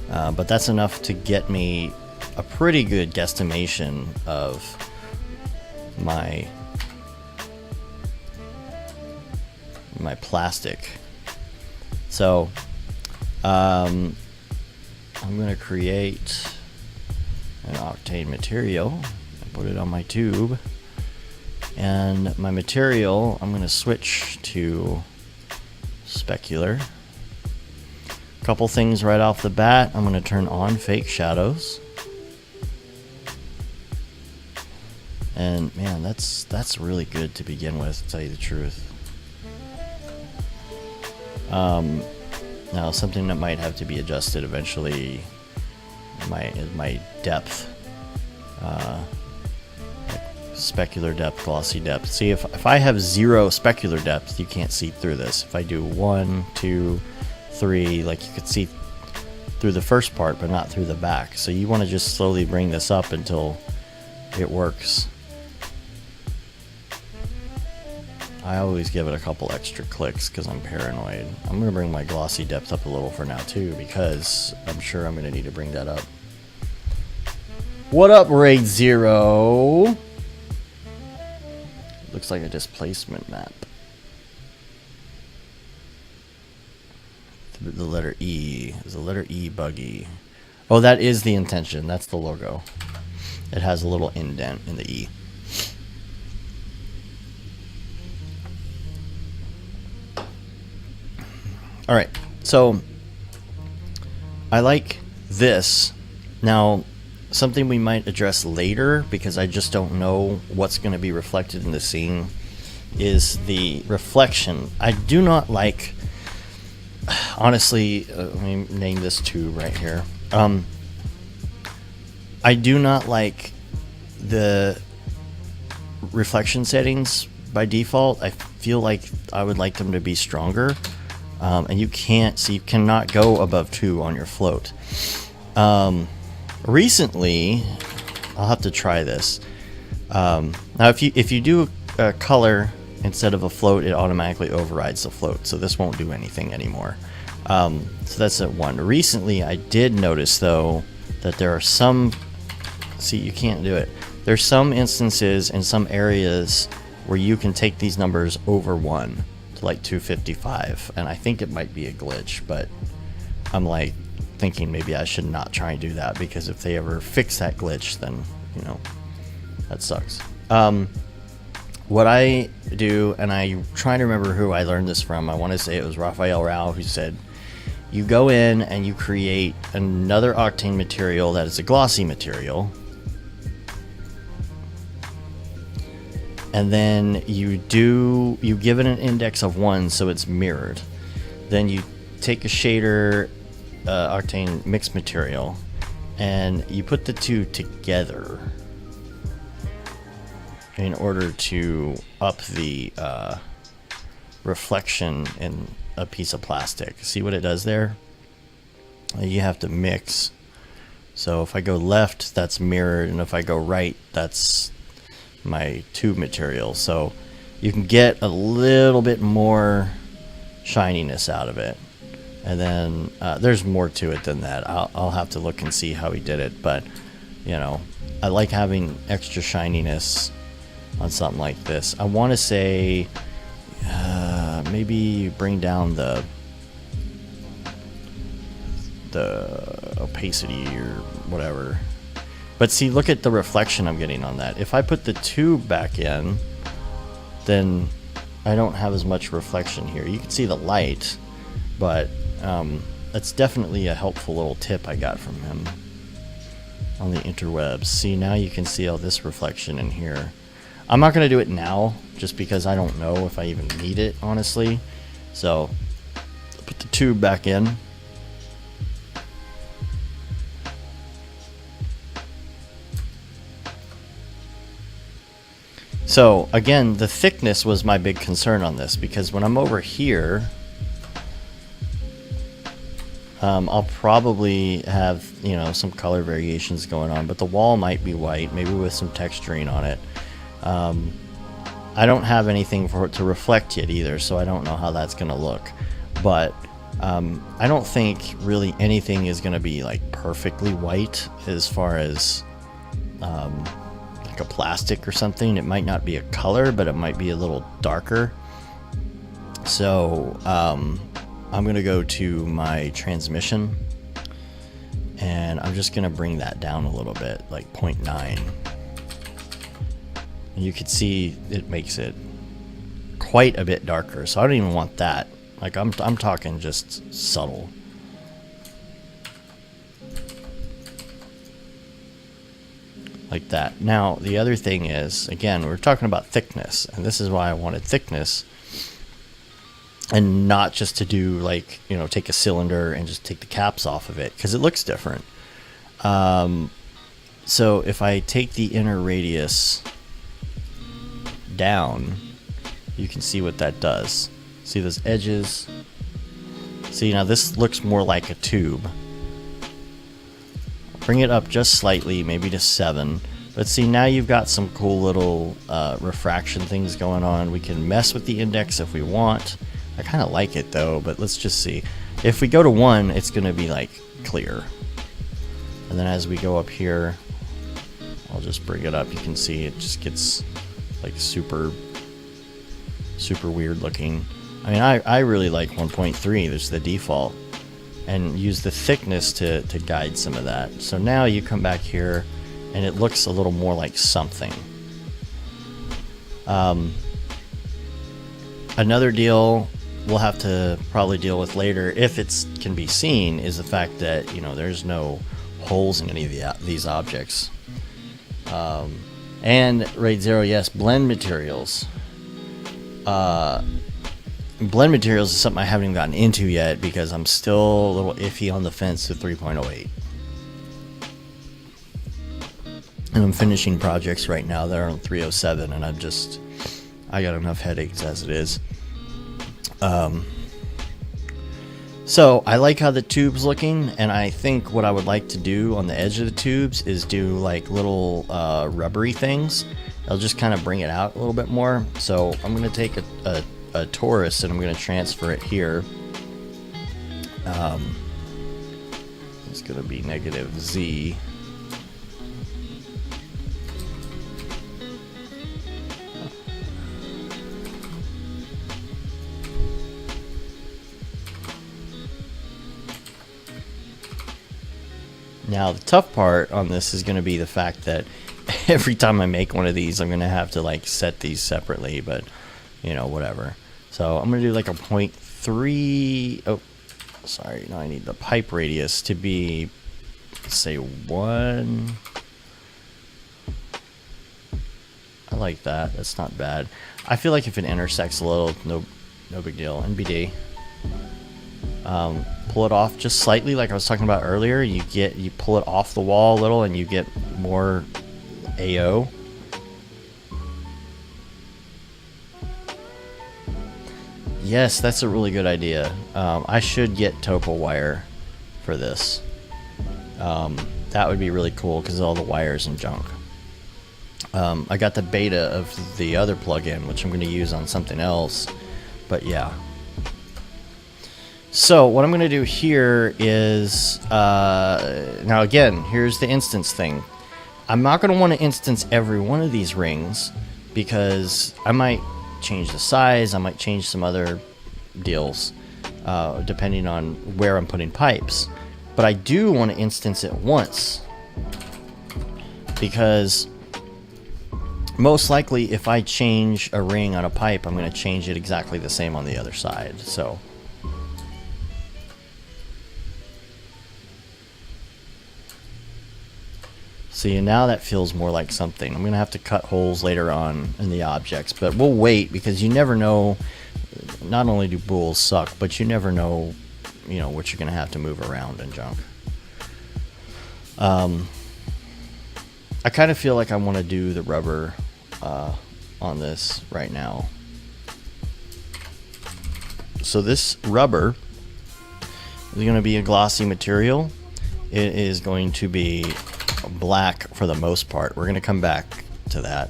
But that's enough to get me a pretty good guesstimation of my plastic. So I'm going to create an Octane material and put it on my tube. And my material, I'm going to switch to specular. A couple things right off the bat. I'm going to turn on fake shadows. And man, that's really good to begin with, to tell you the truth. Now, something that might have to be adjusted eventually is my depth. Specular depth, glossy depth. See, if I have 0 specular depth, you can't see through this. If I do 1, 2, 3, like you could see through the first part, but not through the back. So you want to just slowly bring this up until it works. I always give it a couple extra clicks because I'm paranoid. I'm going to bring my glossy depth up a little for now too, because I'm sure I'm going to need to bring that up. What up, Raid Zero? Looks like a displacement map. The letter E. Is the letter E buggy? Oh, that is the intention. That's the logo. It has a little indent in the E. Alright, so I like this. Now, something we might address later, because I just don't know what's going to be reflected in the scene, is the reflection. I do not like, honestly, let me name this tube right here. I do not like the reflection settings by default. I feel like I would like them to be stronger. And you can't, so you cannot go above 2 on your float. Recently, I'll have to try this. Now, if you do a color instead of a float, it automatically overrides the float, so this won't do anything anymore. So that's at 1. Recently, I did notice though that there are some. See, you can't do it. There's some instances in some areas where you can take these numbers over 1. Like 255, and I think it might be a glitch, but I'm like thinking maybe I should not try and do that, because if they ever fix that glitch, then you know that sucks. What I do, and I try to remember who I learned this from. I want to say it was Raphael Rao who said you go in and you create another Octane material that is a glossy material, and then you give it an index of 1 so it's mirrored. Then you take a shader, Octane mixed material, and you put the two together in order to up the reflection in a piece of plastic. See what it does there? You have to mix. So if I go left, that's mirrored, and if I go right, that's my tube material. So you can get a little bit more shininess out of it. And then there's more to it than that. I'll have to look and see how he did it, but you know, I like having extra shininess on something like this. I want to say maybe bring down the opacity or whatever. But see, look at the reflection I'm getting on that. If I put the tube back in, then I don't have as much reflection here. You can see the light, but that's definitely a helpful little tip I got from him on the interwebs. See, now you can see all this reflection in here. I'm not going to do it now just because I don't know if I even need it, honestly. So put the tube back in. So again, the thickness was my big concern on this, because when I'm over here, I'll probably have, you know, some color variations going on, but the wall might be white, maybe with some texturing on it. I don't have anything for it to reflect yet either, so I don't know how that's going to look. But I don't think really anything is going to be like perfectly white as far as like a plastic or something. It might not be a color, but it might be a little darker. So I'm going to go to my transmission, and I'm just going to bring that down a little bit, like 0.9. You can see it makes it quite a bit darker, so I don't even want that. Like I'm talking just subtle. Like that. Now the other thing is, again, we're talking about thickness, and this is why I wanted thickness, and not just to do like, you know, take a cylinder and just take the caps off of it, because it looks different. So if I take the inner radius down, you can see what that does. See those edges? See, now this looks more like a tube. Bring it up just slightly, maybe to 7. But see, now you've got some cool little refraction things going on. We can mess with the index if we want. I kind of like it though, but let's just see. If we go to 1, it's going to be like clear. And then as we go up here, I'll just bring it up. You can see it just gets like super weird looking. I mean, I really like 1.3. There's the default, and use the thickness to guide some of that. So now you come back here and it looks a little more like something. Another deal we'll have to probably deal with later, if it can be seen, is the fact that, you know, there's no holes in any of these objects. And RAID 0, yes, blend materials. Blend materials is something I haven't even gotten into yet because I'm still a little iffy on the fence with 3.08. And I'm finishing projects right now that are on 307, and I got enough headaches as it is. So I like how the tube's looking, and I think what I would like to do on the edge of the tubes is do like little rubbery things. I'll just kind of bring it out a little bit more. So I'm going to take a torus and I'm going to transfer it here. It's going to be -Z. Now the tough part on this is going to be the fact that every time I make one of these, I'm going to have to like set these separately, but you know, whatever. So I'm going to do like a 0.3. Oh, sorry. Now I need the pipe radius to be, say, 1. I like that. That's not bad. I feel like if it intersects a little, no big deal. NBD. Pull it off just slightly, like I was talking about earlier. You pull it off the wall a little, and you get more AO. Yes, that's a really good idea. I should get topo wire for this. That would be really cool because of all the wires and junk. I got the beta of the other plugin, which I'm going to use on something else. But yeah. So what I'm going to do here is, now again, here's the instance thing. I'm not going to want to instance every one of these rings because I might change the size, I might change some other deals, depending on where I'm putting pipes. But I do want to instance it once because most likely if I change a ring on a pipe, I'm going to change it exactly the same on the other side. So see, now that feels more like something. I'm going to have to cut holes later on in the objects, but we'll wait because you never know. Not only do bools suck, but you never know, you know, what you're going to have to move around and junk. I kind of feel like I want to do the rubber on this right now. So this rubber is going to be a glossy material. It is going to be black for the most part. We're going to come back to that.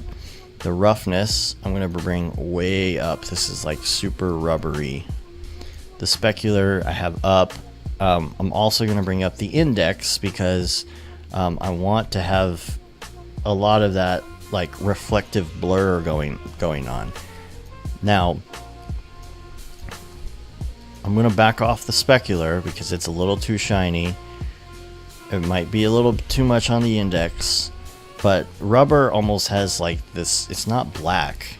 The roughness I'm going to bring way up. This is like super rubbery. The specular I have up. I'm also going to bring up the index because I want to have a lot of that like reflective blur going on. Now I'm going to back off the specular because it's a little too shiny. It might be a little too much on the index, but rubber almost has like this. It's not black.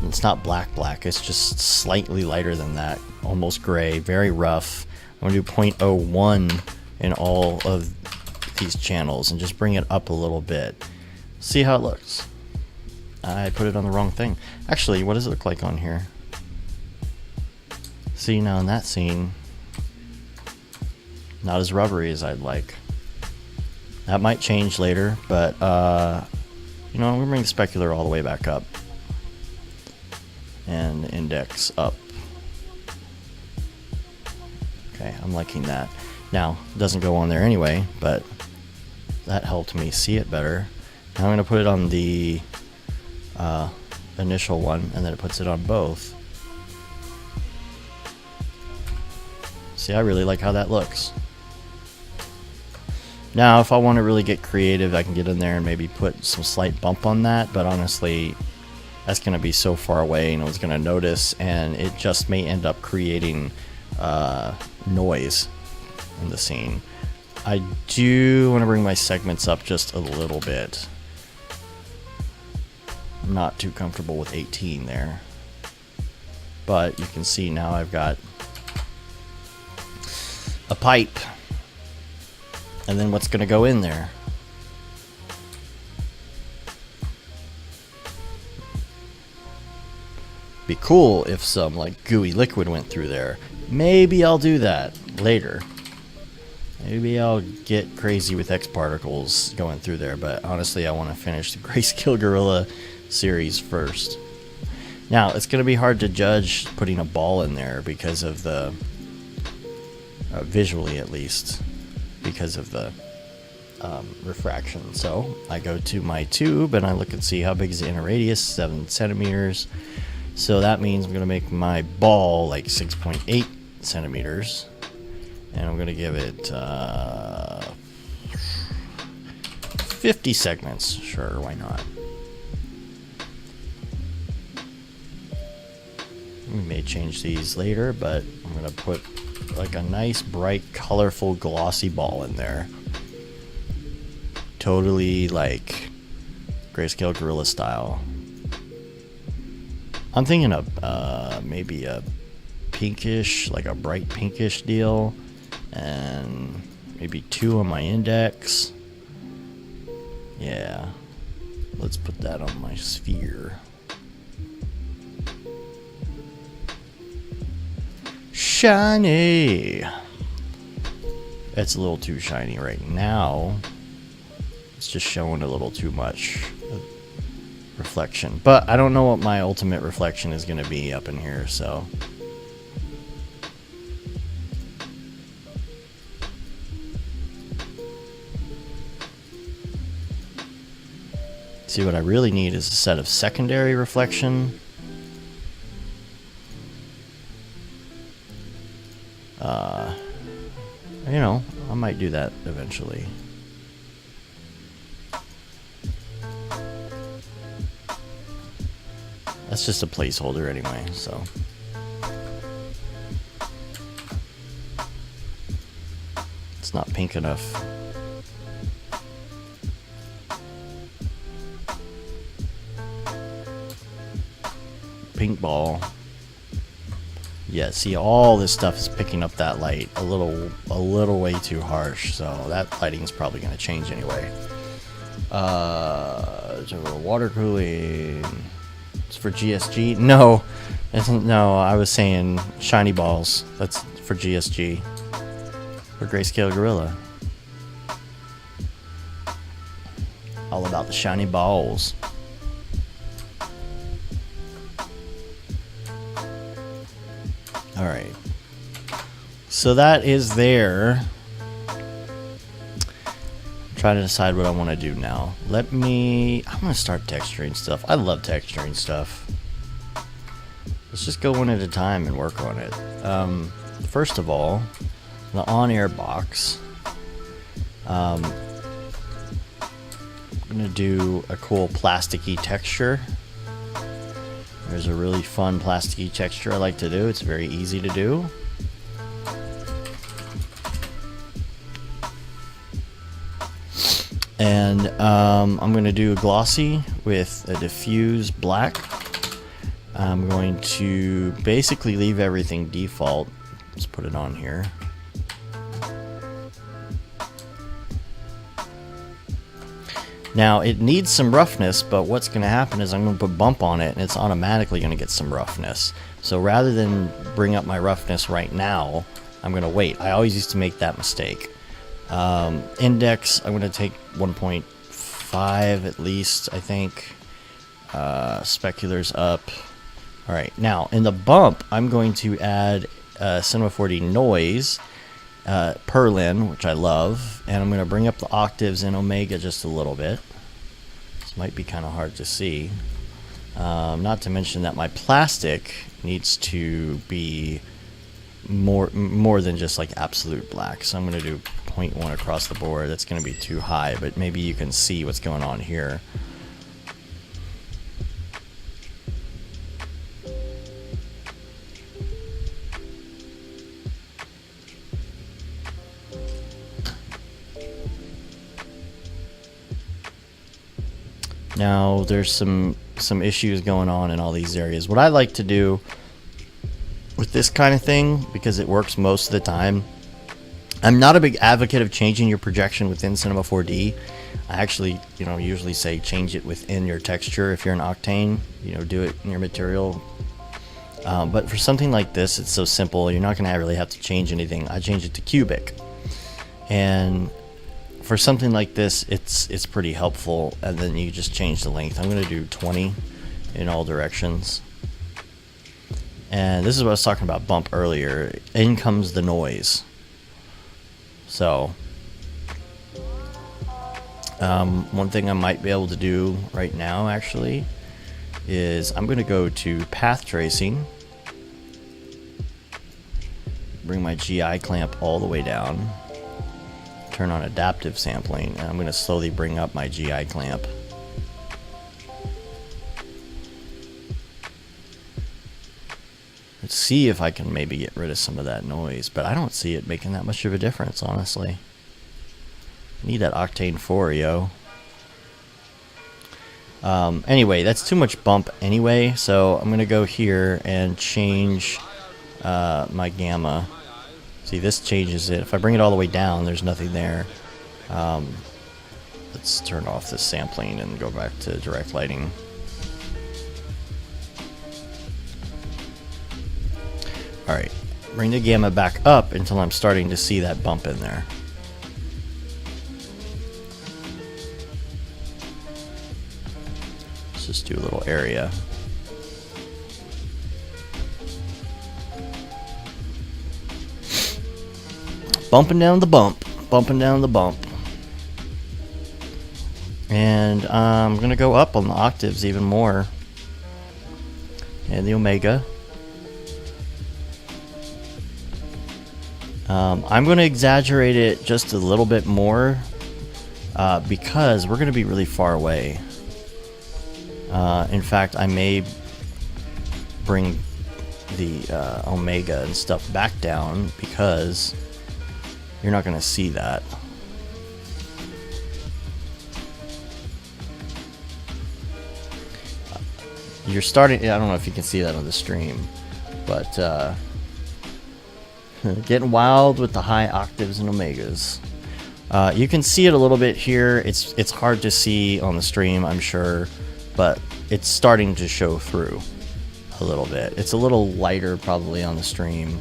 It's not black. It's just slightly lighter than that, almost gray, very rough. I'm gonna do 0.01 in all of these channels and just bring it up a little bit. See how it looks. I put it on the wrong thing. Actually, what does it look like on here? See, now in that scene, not as rubbery as I'd like. That might change later, but you know, I'm gonna bring the specular all the way back up and the index up. Okay, I'm liking that. Now, it doesn't go on there anyway, but that helped me see it better. Now I'm gonna put it on the initial one, and then it puts it on both. See, I really like how that looks. Now, if I want to really get creative, I can get in there and maybe put some slight bump on that, but honestly, that's going to be so far away, and no one's going to notice, and it just may end up creating noise in the scene. I do want to bring my segments up just a little bit. I'm not too comfortable with 18 there, but you can see now I've got a pipe. And then what's going to go in there? Be cool if some like gooey liquid went through there. Maybe I'll do that later. Maybe I'll get crazy with X particles going through there, but honestly I want to finish the Grayscale Gorilla series first. Now, it's going to be hard to judge putting a ball in there because of the visually at least, because of the refraction. So I go to my tube and I look and see how big is the inner radius, 7 centimeters. So that means I'm going to make my ball like 6.8 centimeters, and I'm going to give it 50 segments. Sure, why not? We may change these later, but I'm going to put like a nice, bright, colorful, glossy ball in there. Totally like Grayscale Gorilla style. I'm thinking of maybe a pinkish, like a bright pinkish deal, and maybe 2 on my index. Yeah. Let's put that on my sphere. Shiny! It's a little too shiny right now. It's just showing a little too much reflection. But I don't know what my ultimate reflection is going to be up in here, so... See, what I really need is a set of secondary reflection. You know, I might do that eventually. That's just a placeholder anyway, so. It's not pink enough. Pink ball. Yeah, see, all this stuff is picking up that light a little way too harsh, so that lighting is probably going to change anyway. Water cooling. It's for GSG? No, no, I was saying shiny balls. That's for GSG. For Grayscale Gorilla. All about the shiny balls. Alright, so that is there. I'm trying to decide what I want to do now. I'm going to start texturing stuff. I love texturing stuff. Let's just go one at a time and work on it. First of all, the on-air box. I'm going to do a cool plasticky texture. There's a really fun plasticky texture I like to do. It's very easy to do. And I'm going to do a glossy with a diffuse black. I'm going to basically leave everything default. Let's put it on here. Now, it needs some roughness, but what's going to happen is I'm going to put bump on it, and it's automatically going to get some roughness. So rather than bring up my roughness right now, I'm going to wait. I always used to make that mistake. Index, I'm going to take 1.5 at least, I think. Specular's up. Alright, now, in the bump, I'm going to add Cinema 4D noise. Perlin, which I love, and I'm going to bring up the octaves in Omega just a little bit. This might be kind of hard to see. Not to mention that my plastic needs to be more than just like absolute black. So I'm going to do 0.1 across the board. That's going to be too high, but maybe you can see what's going on here. Now, there's some issues going on in all these areas. What I like to do with this kind of thing, because it works most of the time, I'm not a big advocate of changing your projection within Cinema 4D. I actually, usually say change it within your texture. If you're in Octane, do it in your material. But for something like this, it's so simple. You're not going to really have to change anything. I change it to cubic. And for something like this, it's pretty helpful, and then you just change the length. I'm going to do 20 in all directions. And this is what I was talking about bump earlier. In comes the noise. So, one thing I might be able to do right now, actually, is I'm going to go to path tracing, bring my GI clamp all the way down, turn on adaptive sampling, and I'm going to slowly bring up my GI clamp. Let's see if I can maybe get rid of some of that noise, but I don't see it making that much of a difference, honestly. Need that Octane 4, yo. Anyway, that's too much bump anyway, so I'm going to go here and change my gamma. See, this changes it. If I bring it all the way down, there's nothing there. Let's turn off this sampling and go back to direct lighting. Alright, bring the gamma back up until I'm starting to see that bump in there. Let's just do a little area. Bumping down the bump, bumping down the bump. And I'm going to go up on the octaves even more. And the omega. I'm going to exaggerate it just a little bit more because we're going to be really far away. In fact, I may bring the omega and stuff back down because you're not going to see that. You're starting, I don't know if you can see that on the stream, but getting wild with the high octaves and omegas. You can see it a little bit here. It's hard to see on the stream, I'm sure, but it's starting to show through a little bit. It's a little lighter probably on the stream.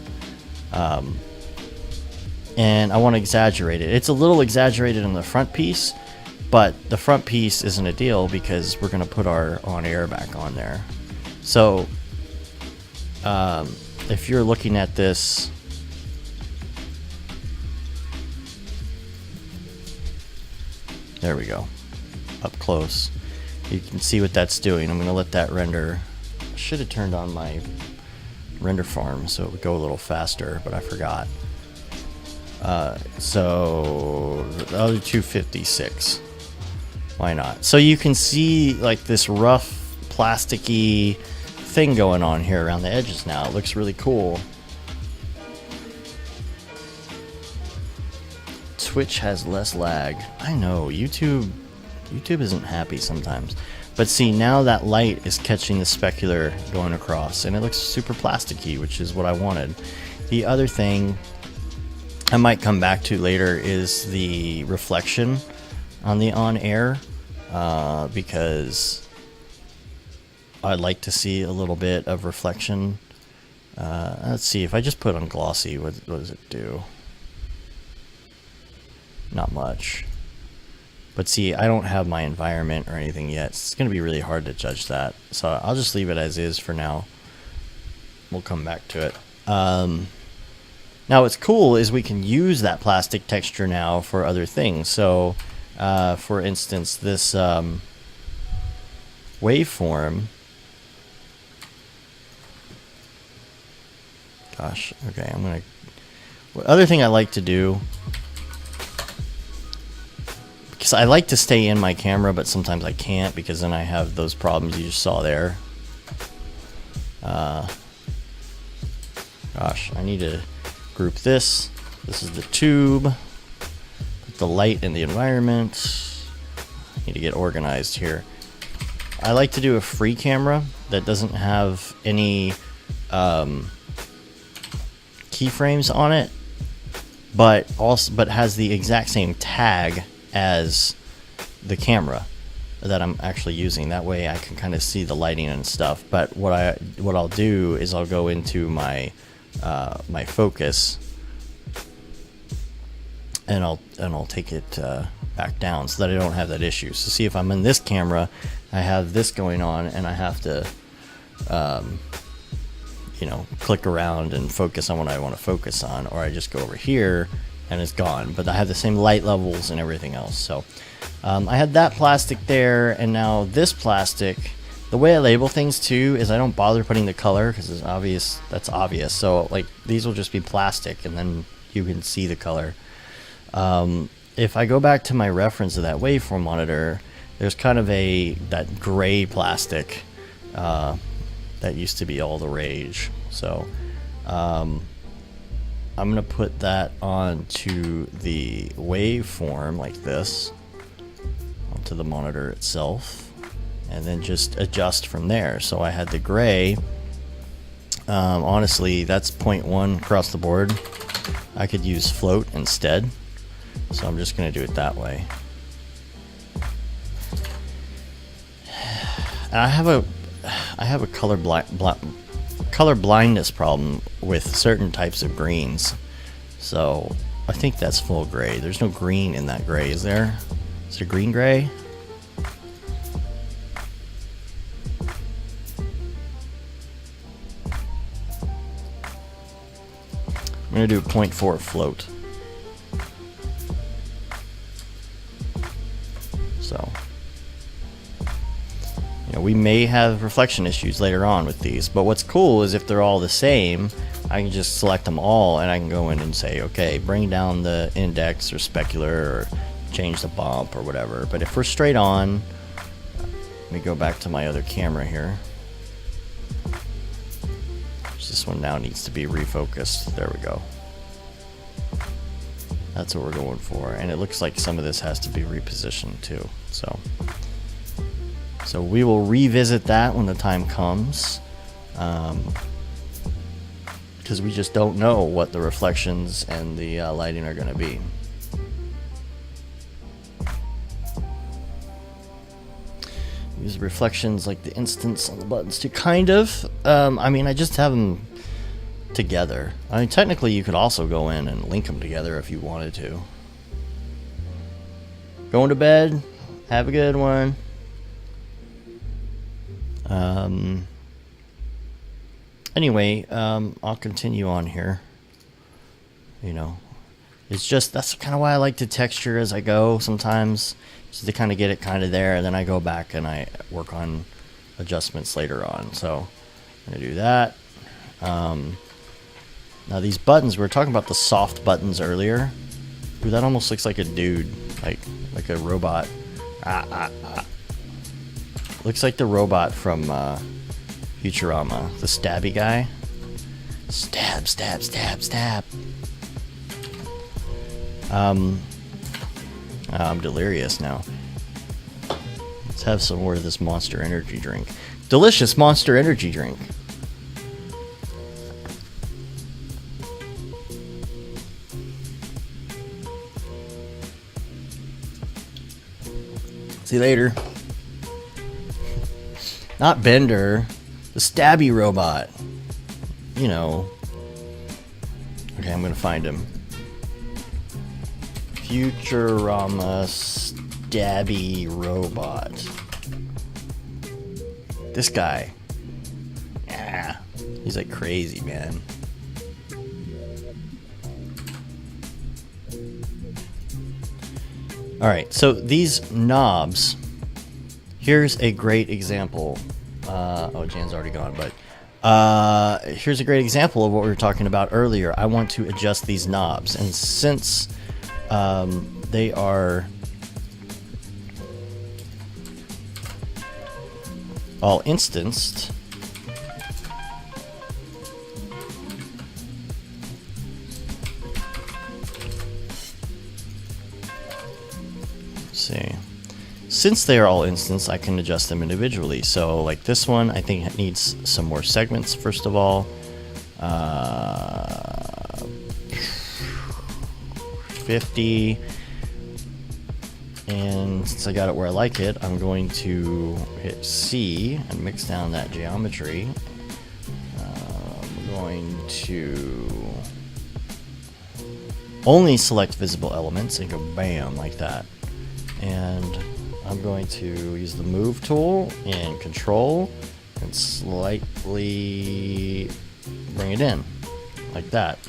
And I want to exaggerate it. It's a little exaggerated on the front piece, but the front piece isn't a deal because we're going to put our on-air back on there. So if you're looking at this, there we go, up close, you can see what that's doing. I'm going to let that render. I should have turned on my render farm so it would go a little faster, but I forgot. So the other 256. Why not? So you can see like this rough plasticky thing going on here around the edges now. It looks really cool. Twitch has less lag. I know, YouTube isn't happy sometimes. But see, now that light is catching the specular going across and it looks super plasticky, which is what I wanted. The other thing I might come back to later is the reflection on the on-air, because I'd like to see a little bit of reflection. Let's see, if I just put on glossy, what does it do? Not much. But see, I don't have my environment or anything yet. It's going to be really hard to judge that. So I'll just leave it as is for now. We'll come back to it. Now what's cool is we can use that plastic texture now for other things. So for instance, this waveform. Gosh, okay, I'm going to... Other thing I like to do, because I like to stay in my camera, but sometimes I can't because then I have those problems you just saw there. Gosh, I need to group this. This is the tube. Put the light in the environment. I need to get organized here. I like to do a free camera that doesn't have any keyframes on it, but has the exact same tag as the camera that I'm actually using. That way I can kind of see the lighting and stuff. But what I'll do is I'll go into my my focus and I'll take it back down so that I don't have that issue. So see, if I'm in this camera, I have this going on and I have to you know, click around and focus on what I want to focus on, or I just go over here and it's gone. But I have the same light levels and everything else. So I had that plastic there, and now this plastic. The way I label things too is I don't bother putting the color because it's obvious. That's obvious. So like these will just be plastic, and then you can see the color. If I go back to my reference of that waveform monitor, there's kind of that gray plastic that used to be all the rage. So I'm gonna put that onto the waveform like this, onto the monitor itself, and then just adjust from there. So I had the gray. Honestly, that's 0.1 across the board. I could use float instead, so I'm just gonna do it that way. I have a color blindness problem with certain types of greens. So I think that's full gray. There's no green in that gray, is there? Is it a green gray? I'm gonna do 0.4 float. So, you know, we may have reflection issues later on with these, but what's cool is if they're all the same, I can just select them all and I can go in and say, okay, bring down the index or specular or change the bump or whatever. But if we're straight on, let me go back to my other camera here. This one now needs to be refocused. There we go. That's what we're going for. And it looks like some of this has to be repositioned too. So we will revisit that when the time comes. Because we just don't know what the reflections and the lighting are going to be. Use reflections like the instance on the buttons too, kind of. I mean, I just have them together. I mean, technically you could also go in and link them together if you wanted to. Going to bed. Have a good one. Anyway, I'll continue on here. You know, it's just, that's kind of why I like to texture as I go sometimes, just to kind of get it kind of there, and then I go back and I work on adjustments later on. So I'm gonna do that. Now these buttons, we were talking about the soft buttons earlier. Ooh, that almost looks like a dude, like a robot. Looks like the robot from Futurama, the stabby guy. Stab, stab, stab, stab. I'm delirious now. Let's have some more of this Monster Energy drink. Delicious Monster Energy drink. See you later. Not Bender, the stabby robot. You know. Okay, I'm gonna find him. Futurama stabby robot. This guy. Yeah, he's like crazy, man. Alright, so these knobs, here's a great example. Oh, Jan's already gone, but here's a great example of what we were talking about earlier. I want to adjust these knobs, and since they are all instanced, see. Since they are all instance, I can adjust them individually. So like this one, I think it needs some more segments first of all. 50. And since I got it where I like it, I'm going to hit C and mix down that geometry. I'm going to only select visible elements and go bam like that. And I'm going to use the move tool and control and slightly bring it in like that.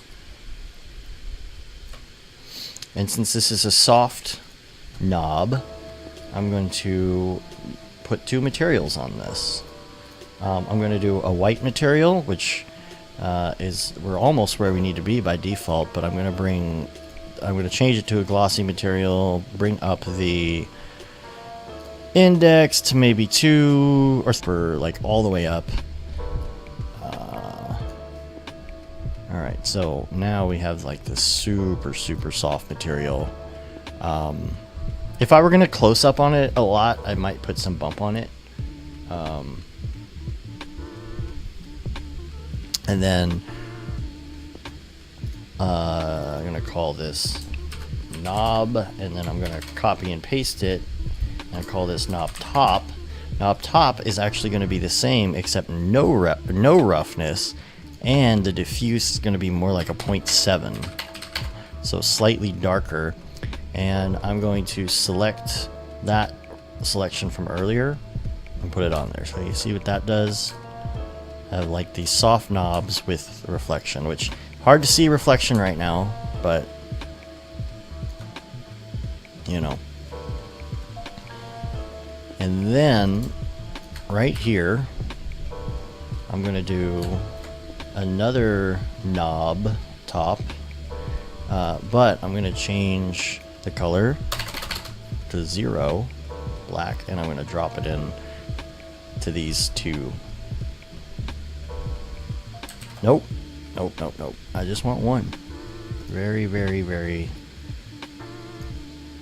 And since this is a soft knob, I'm going to put two materials on this. I'm going to do a white material, which we're almost where we need to be by default, but I'm going to change it to a glossy material, bring up the index to maybe 2 or for like all the way up. Alright, so now we have like this super soft material. If I were going to close up on it a lot, I might put some bump on it. And then I'm going to call this knob, and then I'm going to copy and paste it and call this knob top. Now up top is actually going to be the same, except no roughness, and the diffuse is going to be more like a 0.7, so slightly darker. And I'm going to select that selection from earlier and put it on there. So you see what that does? I have like these soft knobs with reflection, which hard to see reflection right now, but you know. And then right here, I'm going to do another knob top, but I'm going to change the color to 0, black, and I'm going to drop it in to these two. Nope. I just want one. Very, very, very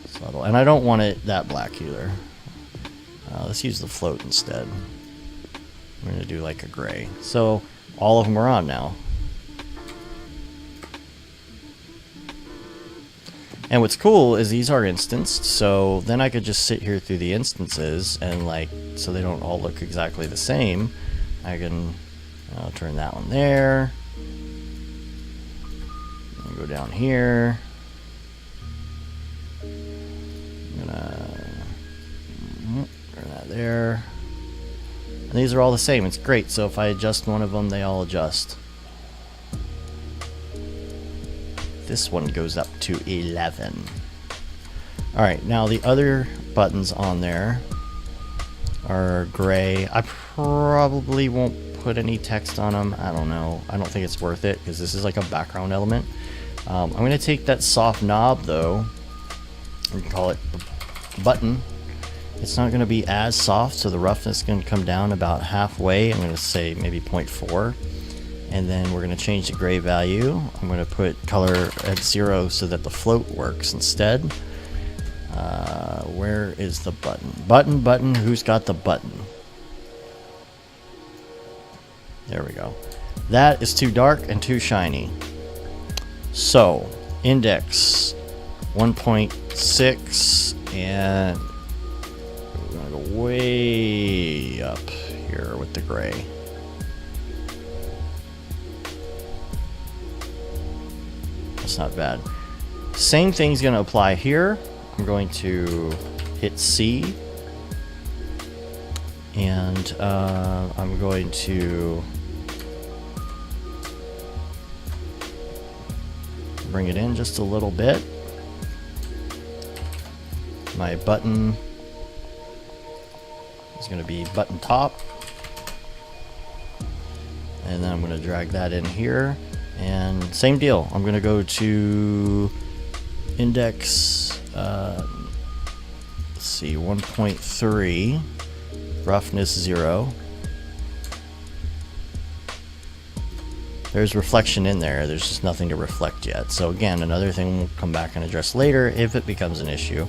subtle. And I don't want it that black either. Let's use the float instead. I'm going to do like a gray. So all of them are on now. And what's cool is these are instanced, so then I could just sit here through the instances and like, so they don't all look exactly the same. I can turn that one there. Go down here. I'm gonna turn that there. And these are all the same. It's great. So if I adjust one of them, they all adjust. This one goes up to 11. Alright, now the other buttons on there are gray. I probably won't put any text on them. I don't know. I don't think it's worth it because this is like a background element. I'm going to take that soft knob though and call it button. It's not going to be as soft, so the roughness is going to come down about halfway. I'm going to say maybe 0.4. And then we're going to change the gray value. I'm going to put color at 0 so that the float works instead. Where is the button? Button, who's got the button? There we go. That is too dark and too shiny. So, index 1.6, and we're going to go way up here with the gray. That's not bad. Same thing's going to apply here. I'm going to hit C, and I'm going to bring it in just a little bit. My button is going to be button top, and then I'm going to drag that in here. And same deal, I'm going to go to index, let's see, 1.3, roughness 0. There's reflection in there, there's just nothing to reflect yet. So again, another thing we'll come back and address later if it becomes an issue.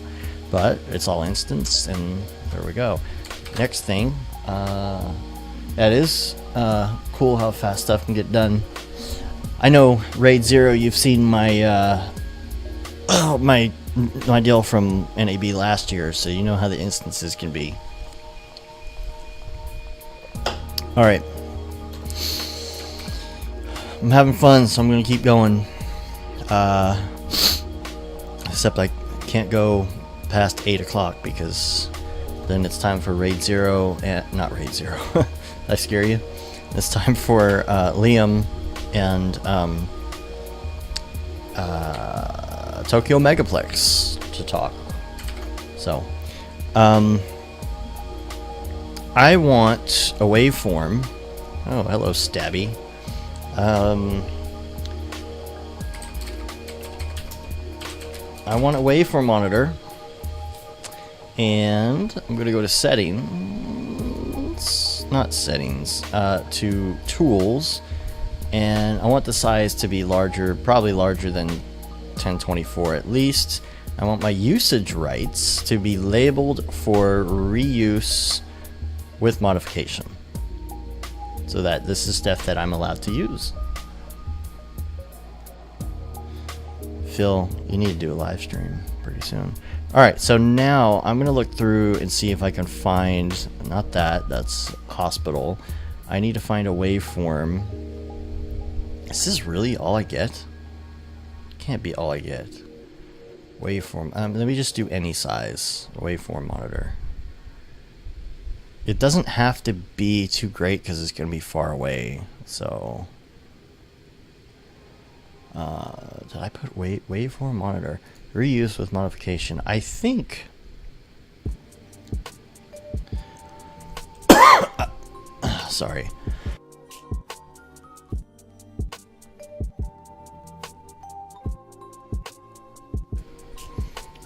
But it's all instanced, and there we go. Next thing, that is cool how fast stuff can get done. I know RAID 0, you've seen my my deal from NAB last year, so you know how the instances can be. Alright. I'm having fun, so I'm going to keep going. Except I can't go past 8 o'clock because then it's time for RAID 0, and not RAID 0. Did I scare you? It's time for Liam and Tokyo Megaplex to talk. So, I want a waveform. Oh, hello, Stabby. I want a waveform monitor, and I'm going to go to settings, not settings, to tools, and I want the size to be larger, probably larger than 1024 at least. I want my usage rights to be labeled for reuse with modification, so that this is stuff that I'm allowed to use. Phil, you need to do a live stream pretty soon. Alright, so now I'm going to look through and see if I can find, not that, that's hospital. I need to find a waveform. Is this really all I get? Can't be all I get. Waveform, let me just do any size waveform monitor. It doesn't have to be too great because it's going to be far away, so... did I put waveform monitor? Reuse with modification. I think... Sorry.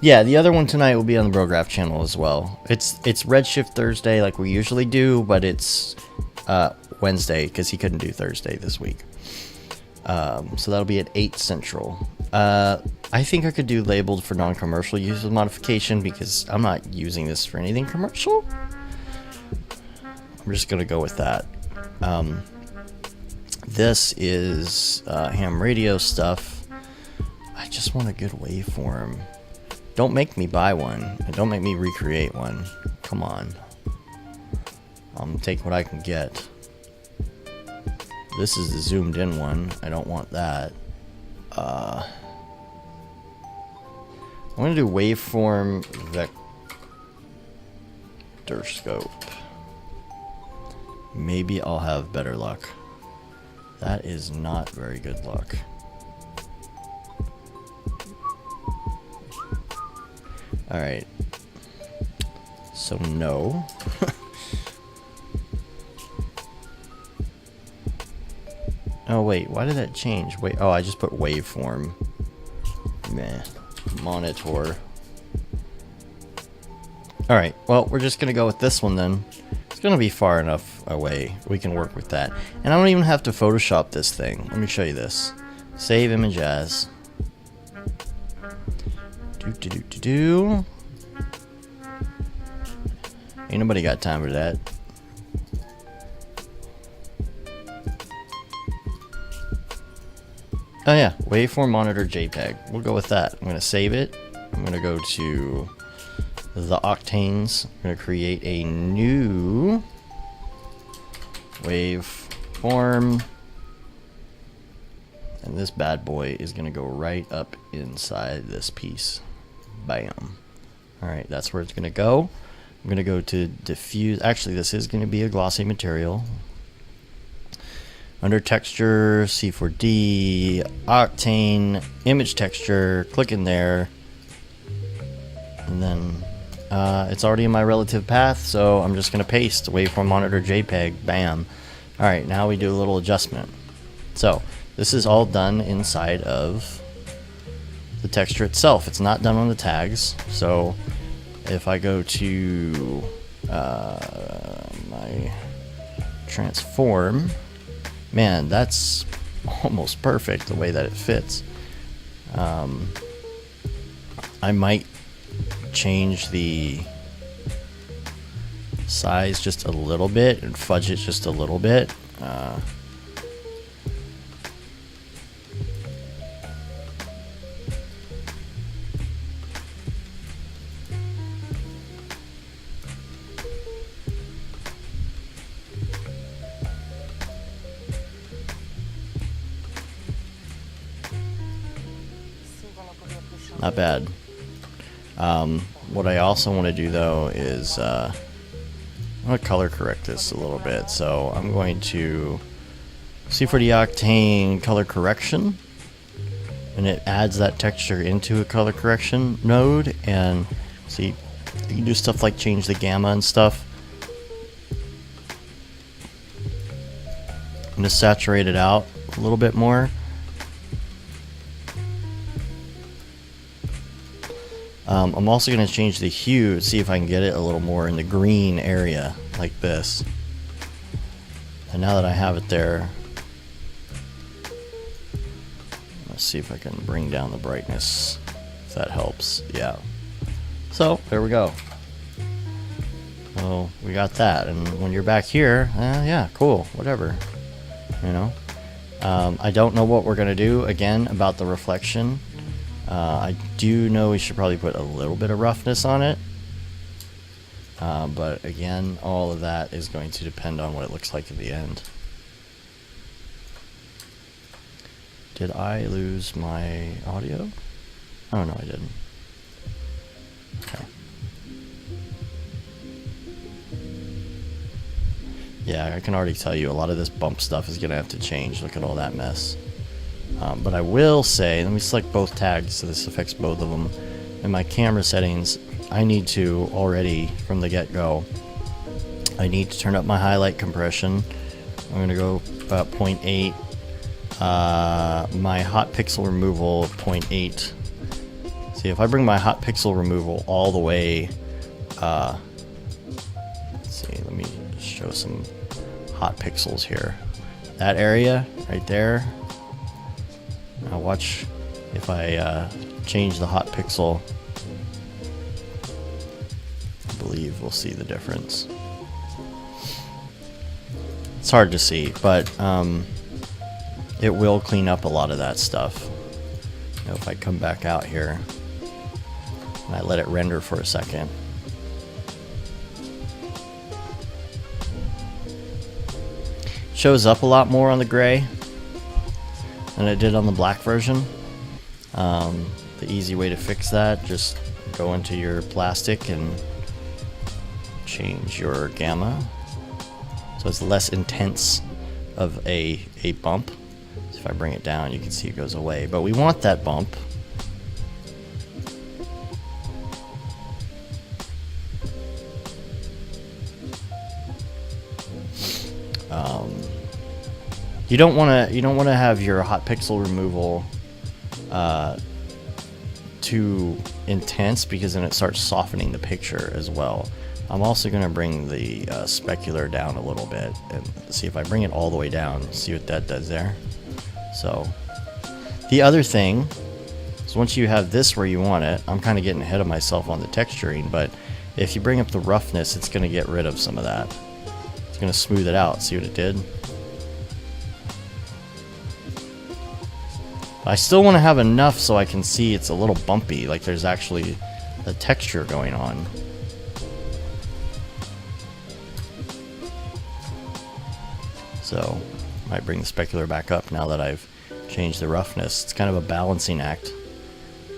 Yeah, the other one tonight will be on the Brograph channel as well. It's Redshift Thursday like we usually do, but it's Wednesday because he couldn't do Thursday this week. So that'll be at 8 Central. I think I could do labeled for non-commercial use with modification because I'm not using this for anything commercial. I'm just going to go with that. This is ham radio stuff. I just want a good waveform. Don't make me buy one, and don't make me recreate one. Come on. I'll take what I can get. This is the zoomed in one. I don't want that. I'm going to do waveform vector scope. Maybe I'll have better luck. That is not very good luck. Alright. So no. Oh wait, why did that change? Wait, oh, I just put waveform. Meh. Monitor. Alright, well, we're just gonna go with this one then. It's gonna be far enough away. We can work with that. And I don't even have to Photoshop this thing. Let me show you this. Save image as. Do. Ain't nobody got time for that. Oh yeah, waveform monitor JPEG. We'll go with that. I'm gonna save it. I'm gonna go to the Octanes. I'm gonna create a new waveform. And this bad boy is gonna go right up inside this piece. Bam. Alright, that's where it's gonna go. I'm gonna go to diffuse. Actually, this is gonna be a glossy material. Under texture, C4D, Octane, image texture, click in there. And then it's already in my relative path, so I'm just gonna paste waveform monitor JPEG, bam. Alright, now we do a little adjustment. So, this is all done inside of the texture itself. It's not done on the tags, so if I go to my transform, man, that's almost perfect the way that it fits. I might change the size just a little bit and fudge it just a little bit. Not bad. What I also want to do though is I want to color correct this a little bit. So I'm going to C4D Octane color correction, and it adds that texture into a color correction node. And see, you can do stuff like change the gamma and stuff. I'm just saturate it out a little bit more. I'm also going to change the hue, see if I can get it a little more in the green area, like this. And now that I have it there, let's see if I can bring down the brightness, if that helps. Yeah. So, there we go. So, we got that. And when you're back here, yeah, cool, whatever. You know? I don't know what we're going to do, again, about the reflection. I do know we should probably put a little bit of roughness on it. But again, all of that is going to depend on what it looks like at the end. Did I lose my audio? Oh no, I didn't. Okay. Yeah, I can already tell you a lot of this bump stuff is going to have to change. Look at all that mess. But I will say, let me select both tags so this affects both of them. In my camera settings, I need to already, from the get-go, I need to turn up my highlight compression. I'm going to go about 0.8. My hot pixel removal, 0.8. See, if I bring my hot pixel removal all the way, let's see, let me show some hot pixels here. That area right there. Now watch if I change the hot pixel. I believe we'll see the difference. It's hard to see, but it will clean up a lot of that stuff. Now if I come back out here and I let it render for a second. Shows up a lot more on the gray than it did on the black version. The easy way to fix that, just go into your plastic and change your gamma so it's less intense of a bump. So if I bring it down, you can see it goes away, but we want that bump. You don't want to have your hot pixel removal too intense, because then it starts softening the picture as well. I'm also going to bring the specular down a little bit and see if I bring it all the way down, see what that does there. So the other thing is, once you have this where you want it, I'm kind of getting ahead of myself on the texturing, but if you bring up the roughness, it's going to get rid of some of that. It's going to smooth it out. See what it did? I still want to have enough so I can see it's a little bumpy, like there's actually a texture going on. So, might bring the specular back up now that I've changed the roughness. It's kind of a balancing act,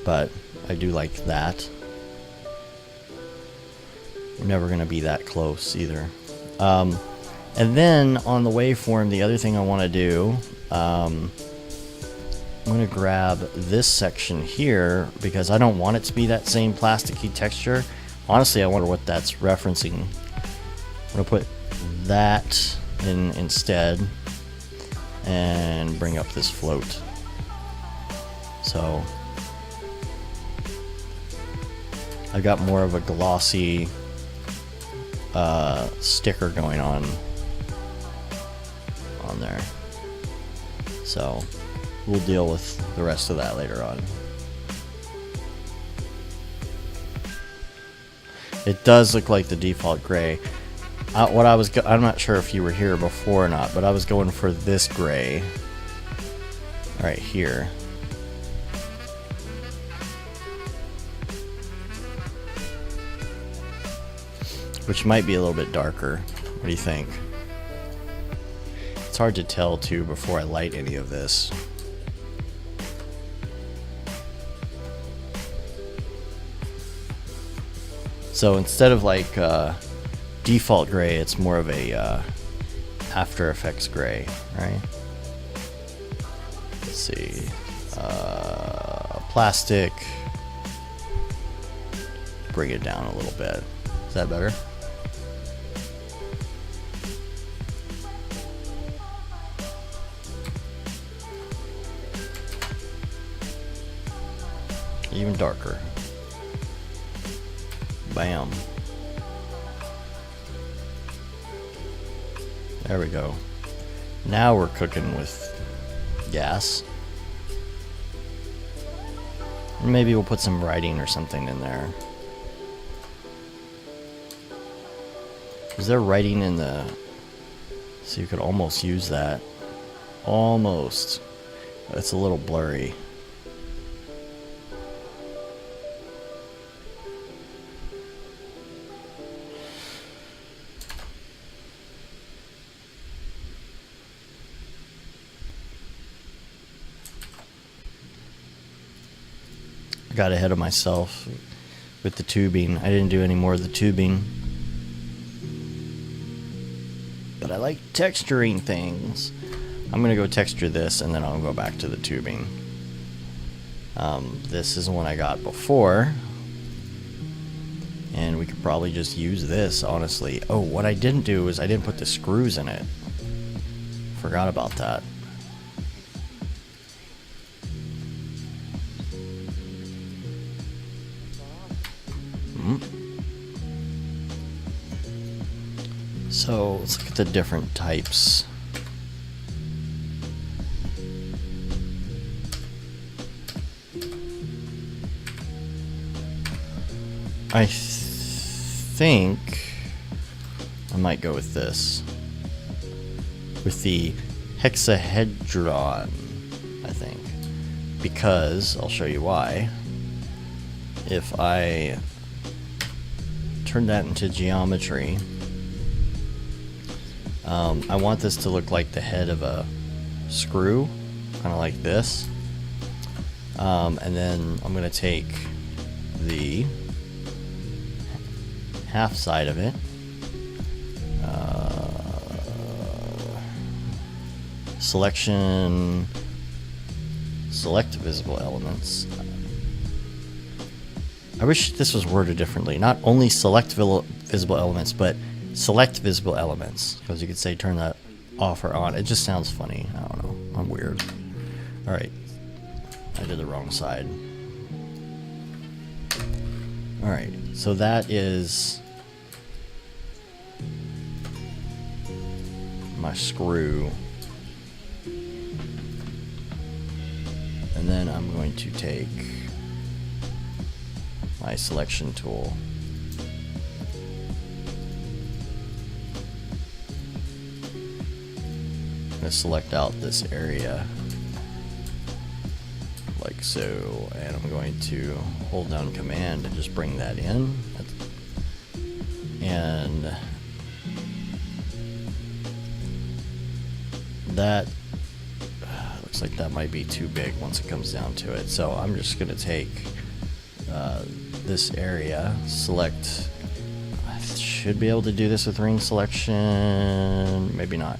but I do like that. We're never going to be that close either. And then on the waveform, the other thing I want to do, I'm going to grab this section here because I don't want it to be that same plasticky texture. Honestly, I wonder what that's referencing. I'm going to put that in instead and bring up this float. So I got more of a glossy sticker going on there. So we'll deal with the rest of that later on. It does look like the default gray. I'm not sure if you were here before or not, but I was going for this gray right here. Which might be a little bit darker. What do you think? It's hard to tell too before I light any of this. So instead of like default gray, it's more of a After Effects gray, right? Let's see. Plastic. Bring it down a little bit. Is that better? Even darker. Bam. There we go. Now we're cooking with gas. Maybe we'll put some writing or something in there. Is there writing in the... So you could almost use that. Almost. It's a little blurry. got ahead of myself with the tubing. I didn't do any more of the tubing. But I like texturing things. I'm going to go texture this, and then I'll go back to the tubing. This is one I got before. And we could probably just use this, honestly. Oh, what I didn't do is I didn't put the screws in it. Forgot about that. So let's look at the different types. I think I might go with this. With the hexahedron, I think. Because, I'll show you why. If I turn that into geometry, I want this to look like the head of a screw, kind of like this. And then I'm going to take the half side of it, select visible elements. I wish this was worded differently. Not only select visible elements, but select visible elements. Because you could say turn that off or on. It just sounds funny. I don't know. I'm weird. Alright. I did the wrong side. Alright. So that is my screw. And then I'm going to take my selection tool. I'm going to select out this area like so, and I'm going to hold down Command and just bring that in. And that looks like that might be too big once it comes down to it. So I'm just going to take this area, select. I should be able to do this with ring selection. Maybe not.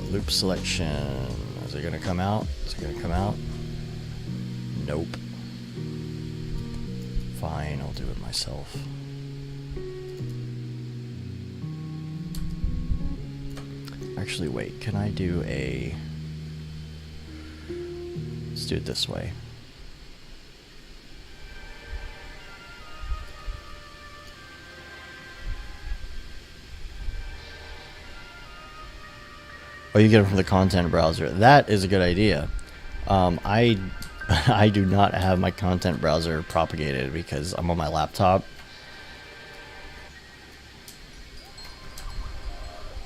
Loop selection. Is it going to come out? Is it going to come out? Nope. Fine, I'll do it myself. Actually, wait, can I do a... Let's do it this way. Oh, you get it from the content browser. That is a good idea. I do not have my content browser propagated because I'm on my laptop.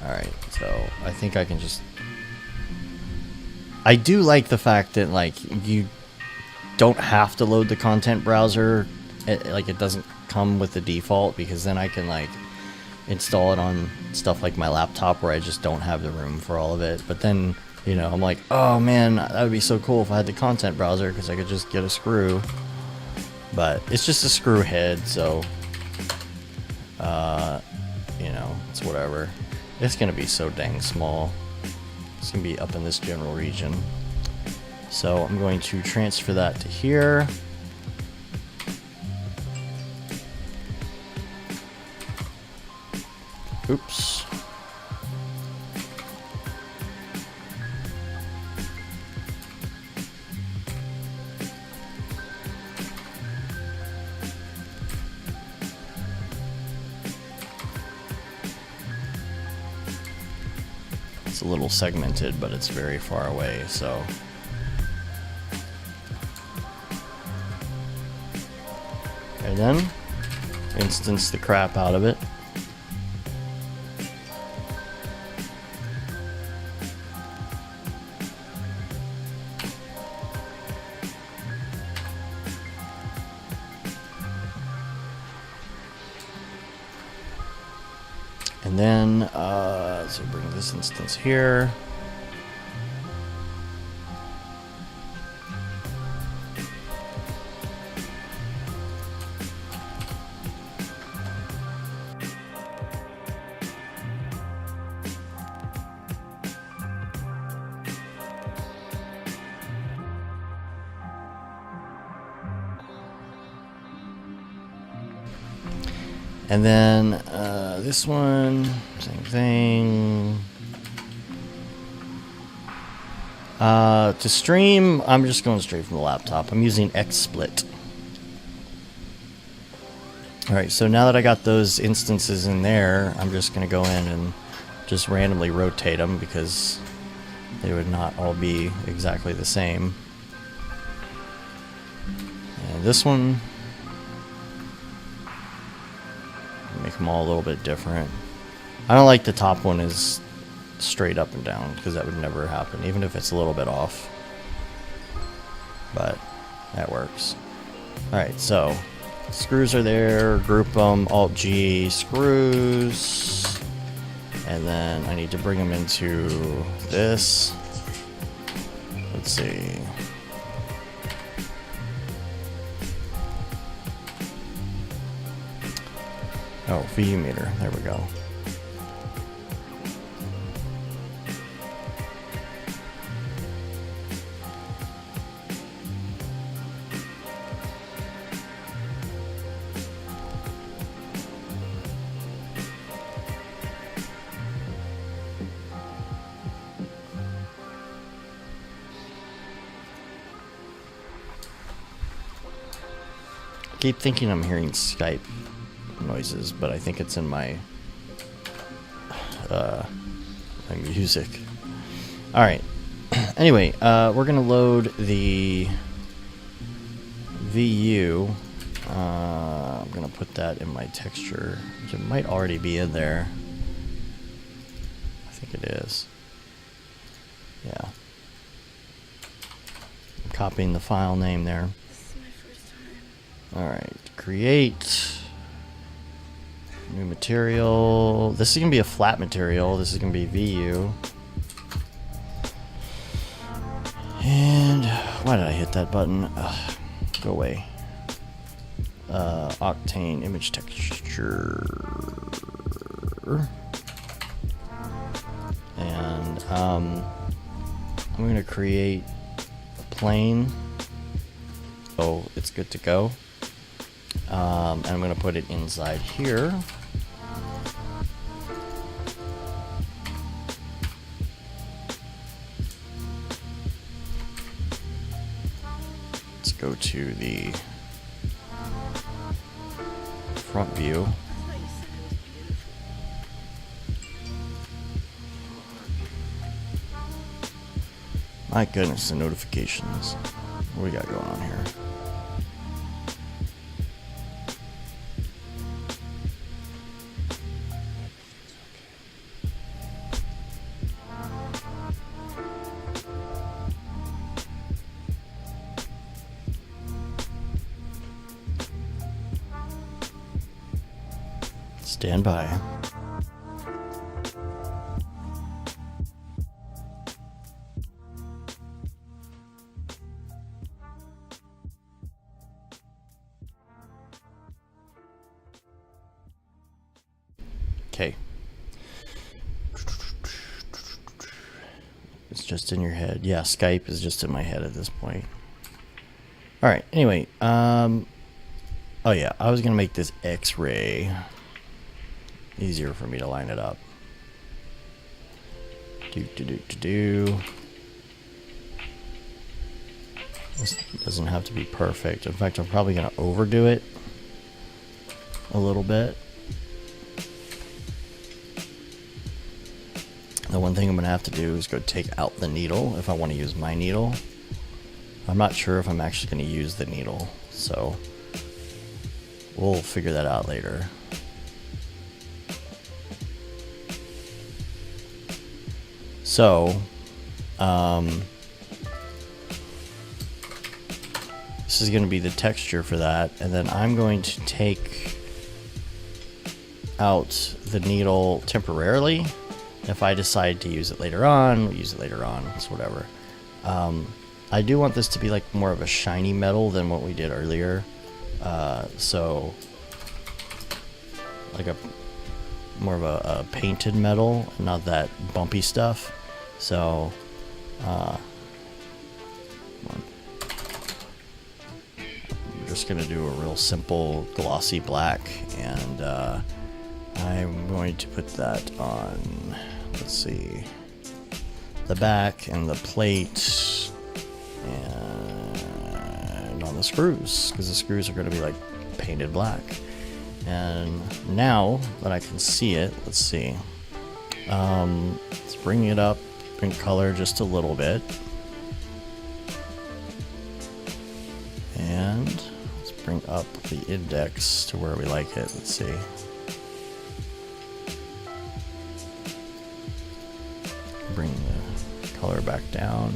Alright, so I think I can just... I do like the fact that, like, you don't have to load the content browser. Like, it doesn't come with the default, because then I can, like, install it on stuff like my laptop where I just don't have the room for all of it. But then, you know, I'm like, oh man, that would be so cool if I had the content browser, because I could just get a screw. But it's just a screw head, so, you know, it's whatever. It's going to be so dang small. It's going to be up in this general region. So I'm going to transfer that to here. Oops. It's a little segmented, but it's very far away, so. And then instance the crap out of it. And then, so bring this instance here. And then this one, same thing. To stream, I'm just going straight from the laptop. I'm using XSplit. Alright, so now that I got those instances in there, I'm just going to go in and just randomly rotate them because they would not all be exactly the same. And this one, make them all a little bit different. I don't like the top one is straight up and down because that would never happen, even if it's a little bit off. But that works. Alright, so screws are there, group them, Alt-G, screws. And then I need to bring them into this. Let's see. Oh, VU meter. There we go. I keep thinking I'm hearing Skype noises, but I think it's in my my music. All right. Anyway, we're gonna load the VU. I'm gonna put that in my texture, which it might already be in there. I think it is. Yeah. Copying the file name there. Alright, create new material. This is going to be a flat material. This is going to be VU. And why did I hit that button? Ugh, go away. Octane image texture. And I'm going to create a plane. So it's good to go. And I'm going to put it inside here. Let's go to the front view. My goodness, the notifications. What we got going on here? Stand by. Okay. It's just in your head. Yeah, Skype is just in my head at this point. All right. Anyway, oh yeah, I was gonna make this X-ray easier for me to line it up. This doesn't have to be perfect. In fact, I'm probably gonna overdo it a little bit. The one thing I'm gonna have to do is go take out the needle if I want to use my needle. I'm not sure if I'm actually gonna use the needle, so we'll figure that out later. So, this is going to be the texture for that, and then I'm going to take out the needle temporarily. If I decide to use it later on, we'll use it later on, it's whatever. I do want this to be like more of a shiny metal than what we did earlier. So, like more of a painted metal, not that bumpy stuff. So, just going to do a real simple glossy black, and I'm going to put that on, let's see, the back and the plate and on the screws, because the screws are going to be like painted black. And now that I can see it, let's see, let's bring it up in color just a little bit. And let's bring up the index to where we like it. Let's see. Bring the color back down.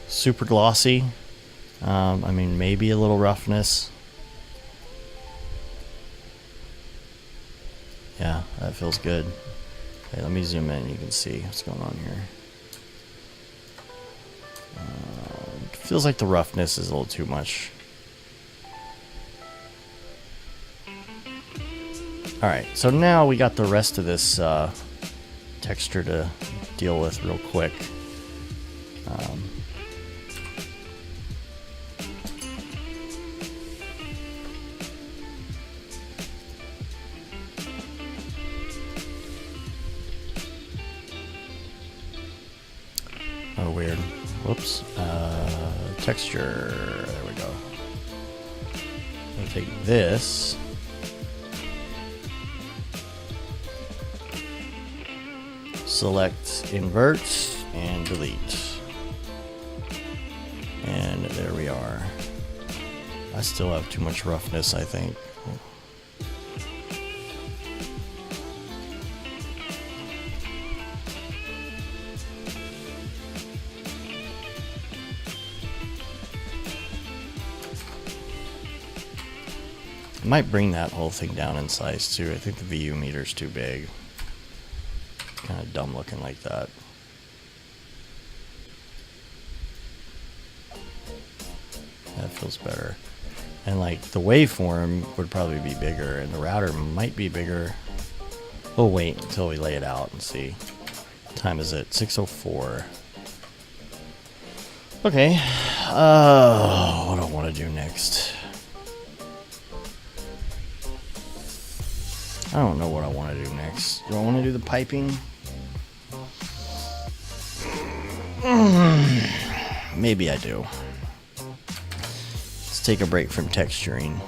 Super glossy. I mean, maybe a little roughness. Yeah, that feels good. Okay, let me zoom in. You can see what's going on here. Feels like the roughness is a little too much. Alright, so now we got the rest of this texture to deal with real quick. Oh, weird. Whoops. Texture. There we go. I'm gonna take this. Select invert and delete. And there we are. I still have too much roughness, I think. I might bring that whole thing down in size too. I think the VU meter's too big. Kind of dumb looking like that. That feels better. And like the waveform would probably be bigger, and the router might be bigger. We'll wait until we lay it out and see. What time is it? 6:04. Okay. What do I want to do next? I don't know what I want to do next. Do I want to do the piping? Maybe I do. Let's take a break from texturing.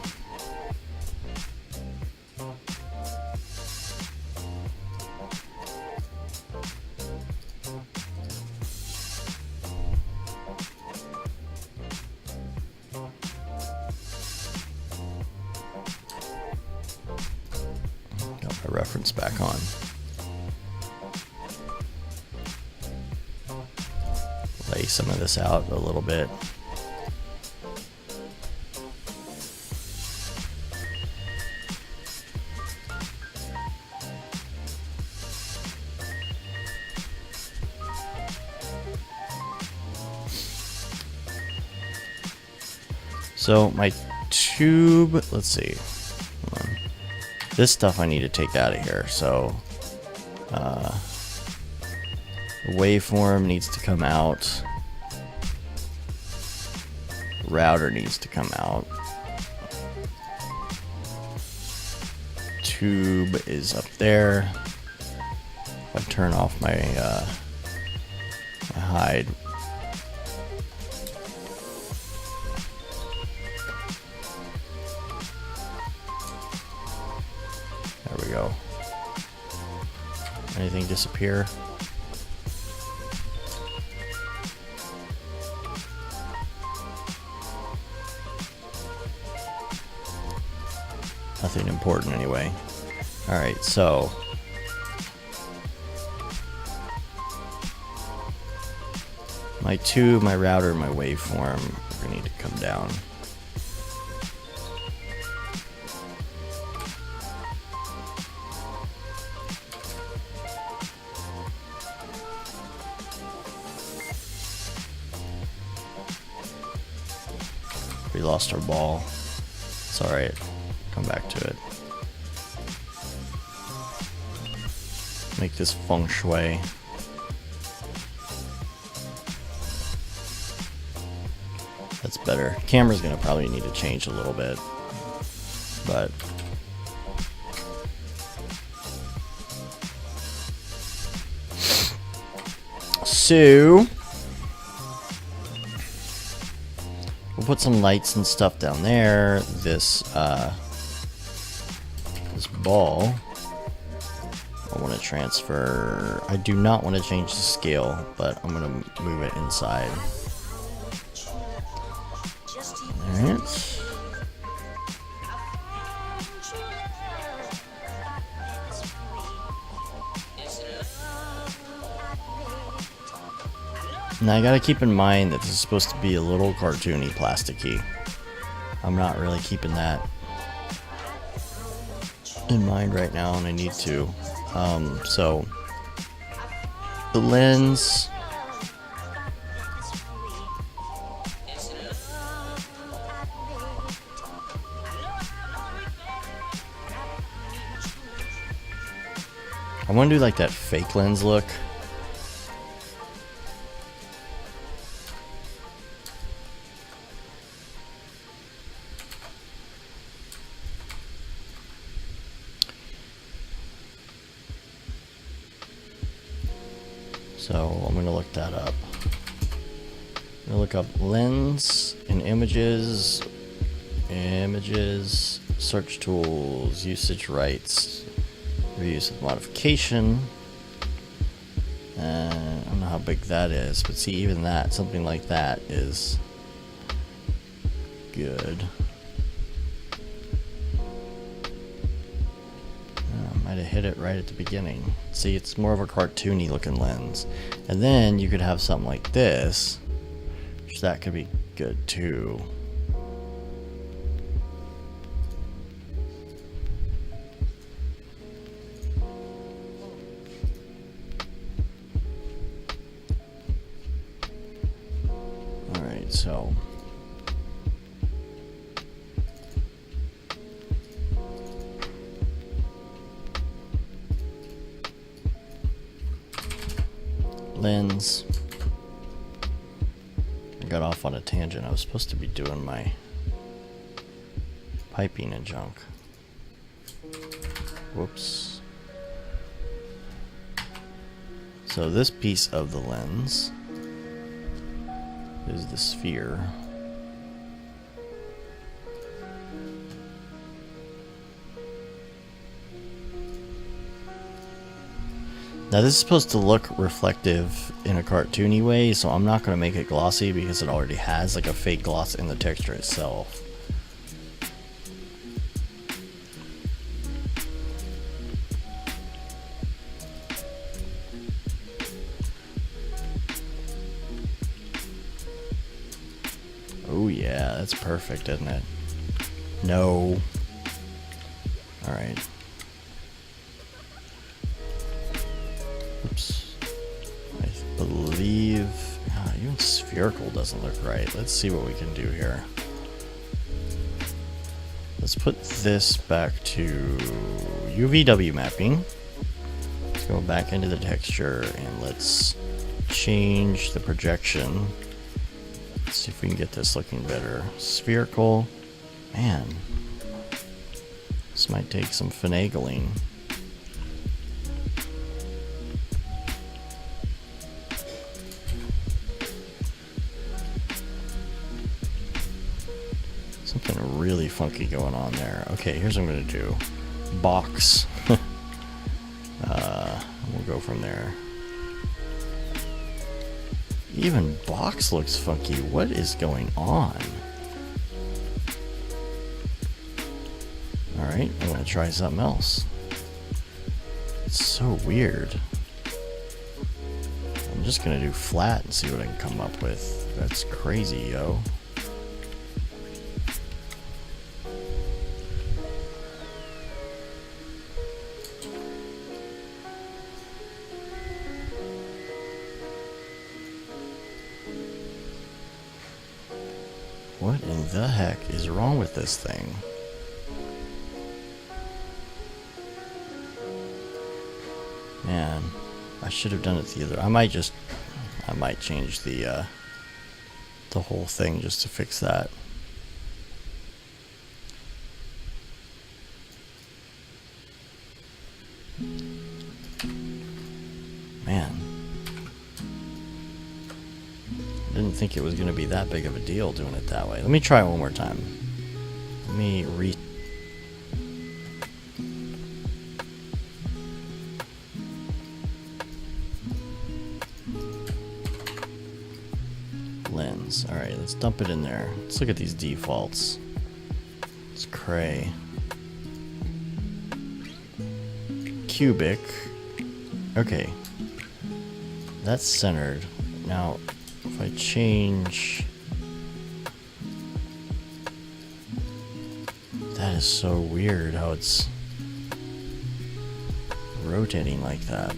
Got my reference back on. Lay some of this out a little bit. So my tube, let's see. Hold on. This stuff I need to take out of here. So the waveform needs to come out. Router needs to come out. Tube is up there. If I turn off my my hide. There we go. Anything disappear? Nothing important anyway. Alright, so my tube, my router, my waveform are gonna need to come down. We lost our ball. It's alright. Come back to it. Make this feng shui. That's better. Camera's gonna probably need to change a little bit, but so we'll put some lights and stuff down there. This this ball I want to transfer. I do not want to change the scale, but I'm going to move it inside. Alright. Now I gotta keep in mind that this is supposed to be a little cartoony, plasticky. I'm not really keeping that in mind right now, and I need to. So the lens, I want to do like that fake lens look. So I'm going to look that up. I'm going to look up lens and images, search tools, usage rights, reuse with modification. I don't know how big that is, but see, even that, something like that is good. Might have hit it right at the beginning. See, it's more of a cartoony looking lens. And then you could have something like this, which that could be good too. Alright, so lens. I got off on a tangent. I was supposed to be doing my piping and junk. Whoops. So this piece of the lens is the sphere. Now this is supposed to look reflective in a cartoony way, so I'm not going to make it glossy because it already has like a fake gloss in the texture itself. Oh yeah, that's perfect, isn't it? No. Alright. Oops. I believe even spherical doesn't look right. Let's see what we can do here. Let's put this back to UVW mapping. Let's go back into the texture and let's change the projection. Let's see if we can get this looking better. Spherical. Man. This might take some finagling. Something really funky going on there. Okay, here's what I'm going to do. Box. We'll go from there. Even box looks funky. What is going on? Alright, I'm going to try something else. It's so weird. I'm just going to do flat and see what I can come up with. That's crazy, yo. What in the heck is wrong with this thing? Man, I should have done it the other. I might change the the whole thing just to fix that. Man. Didn't think it was going to be that big of a deal doing it that way. Let me try it one more time. Let me lens. Alright, let's dump it in there. Let's look at these defaults. It's cray. Cubic. Okay. That's centered. Now, if I change... That is so weird how it's rotating like that.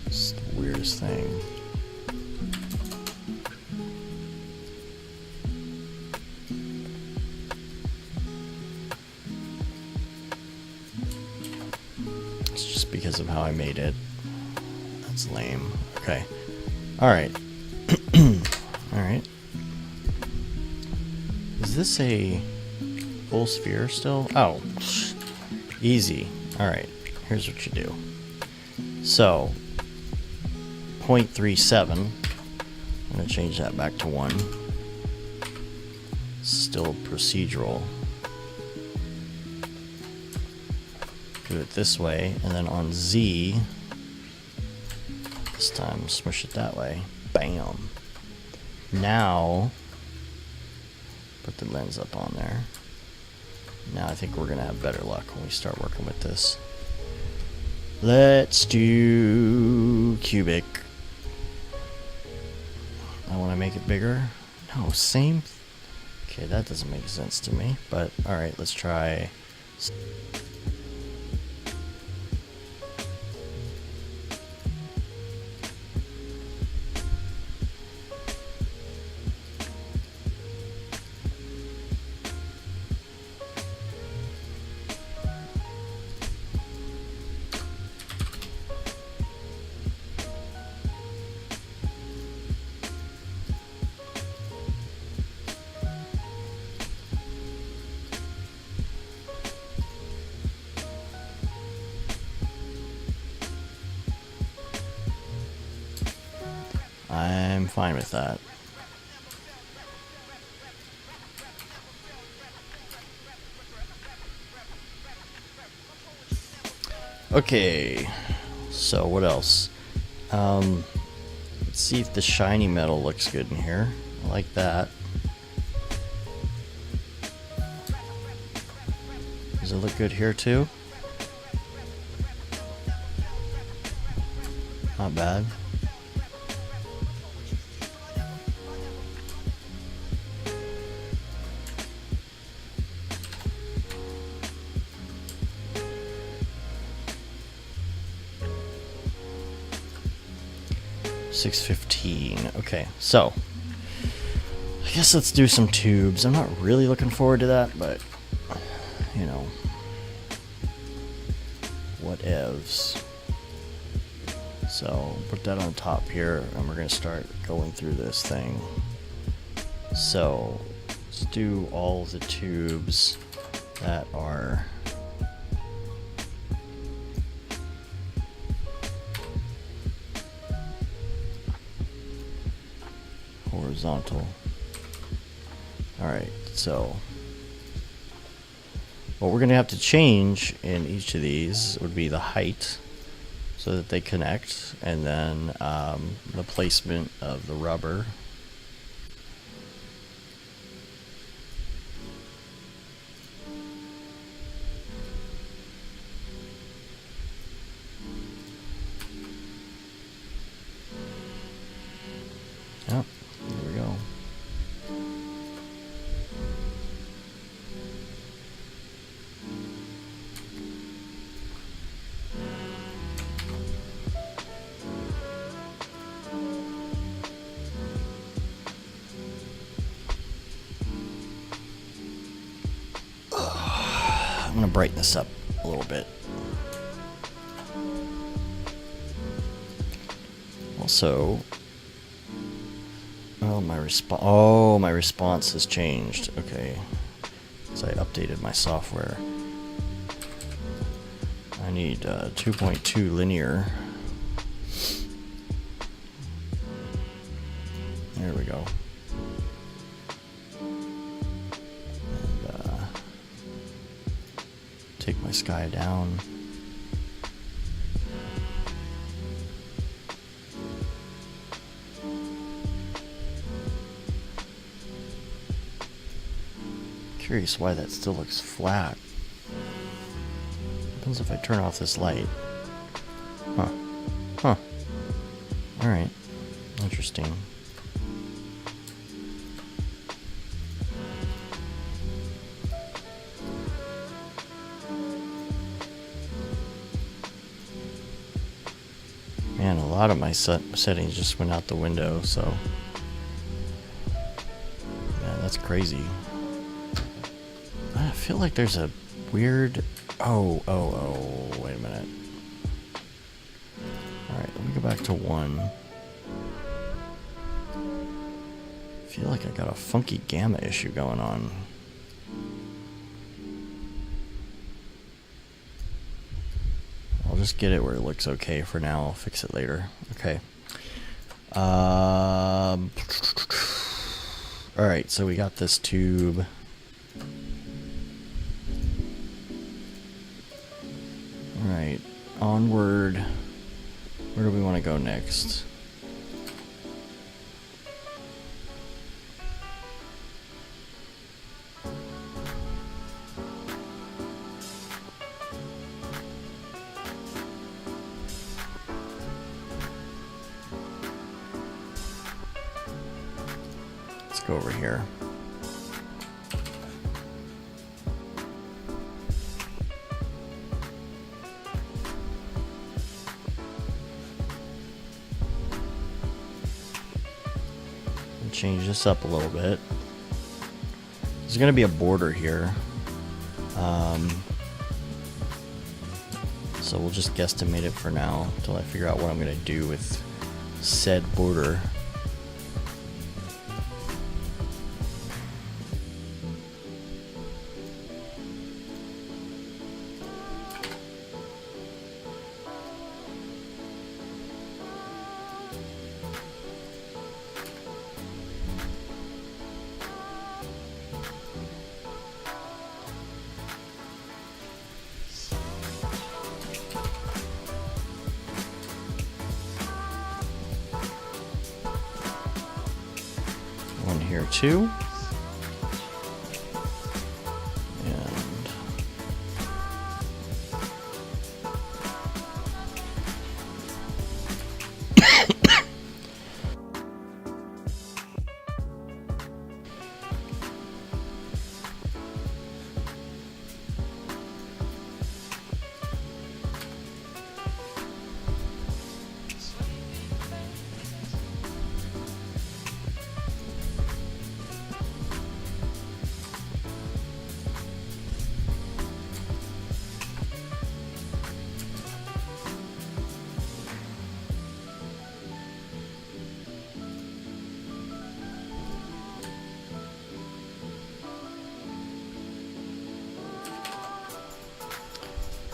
It's the weirdest thing. It's just because of how I made it. That's lame. Okay. Alright. Alright. Is this a full sphere still? Oh. Easy. Alright. Here's what you do. So, 0.37. I'm going to change that back to 1. Still procedural. Do it this way, and then on Z, this time smush it that way. Bam. Now, put the lens up on there. Now I think we're going to have better luck when we start working with this. Let's do cubic. I want to make it bigger. No, same. Okay, that doesn't make sense to me, but alright, let's try. I'm fine with that. Okay, so what else? Let's see if the shiny metal looks good in here. I like that. Does it look good here too? Not bad. $6.15. Okay, so I guess let's do some tubes. I'm not really looking forward to that, but you know, whatevs. So put that on top here, and we're gonna start going through this thing. So let's do all the tubes that are horizontal. Alright, so what we're going to have to change in each of these would be the height so that they connect, and then the placement of the rubber. Yep, there we go. I'm going to brighten this up a little bit. Also, oh, my response has changed. Okay, so I updated my software. I need 2.2 linear. There we go. And take my sky down. Curious why that still looks flat. What happens if I turn off this light? Huh. Alright. Interesting. Man, a lot of my settings just went out the window, so... Man, that's crazy. I feel like there's a weird... Oh, wait a minute. Alright, let me go back to 1. I feel like I got a funky gamma issue going on. I'll just get it where it looks okay for now. I'll fix it later. Okay. Alright, so we got this tube. Alright, onward. Where do we want to go next? Let's go over here. Change this up a little bit. There's going to be a border here. So we'll just guesstimate it for now until I figure out what I'm going to do with said border. One here too.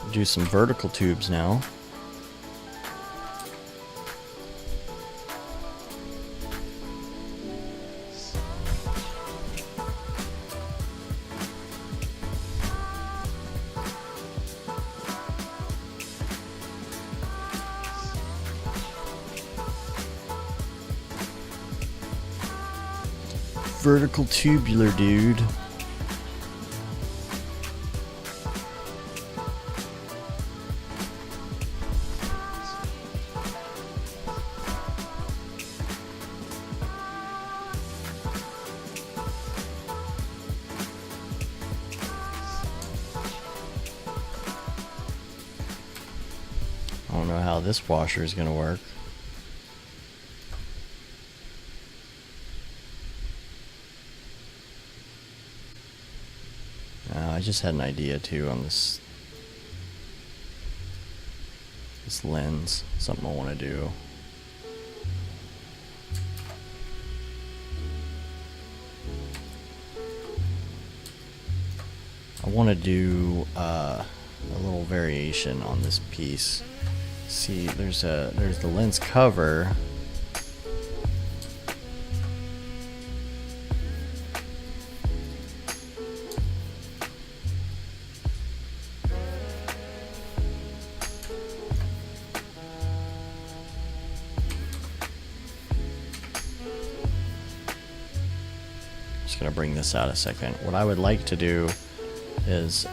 And do some vertical tubes now. Vertical tubular, dude. I don't know how this washer is going to work. I just had an idea too on this lens. Something I want to do. I want to do a little variation on this piece. See, there's the lens cover. Just gonna bring this out a second. What I would like to do is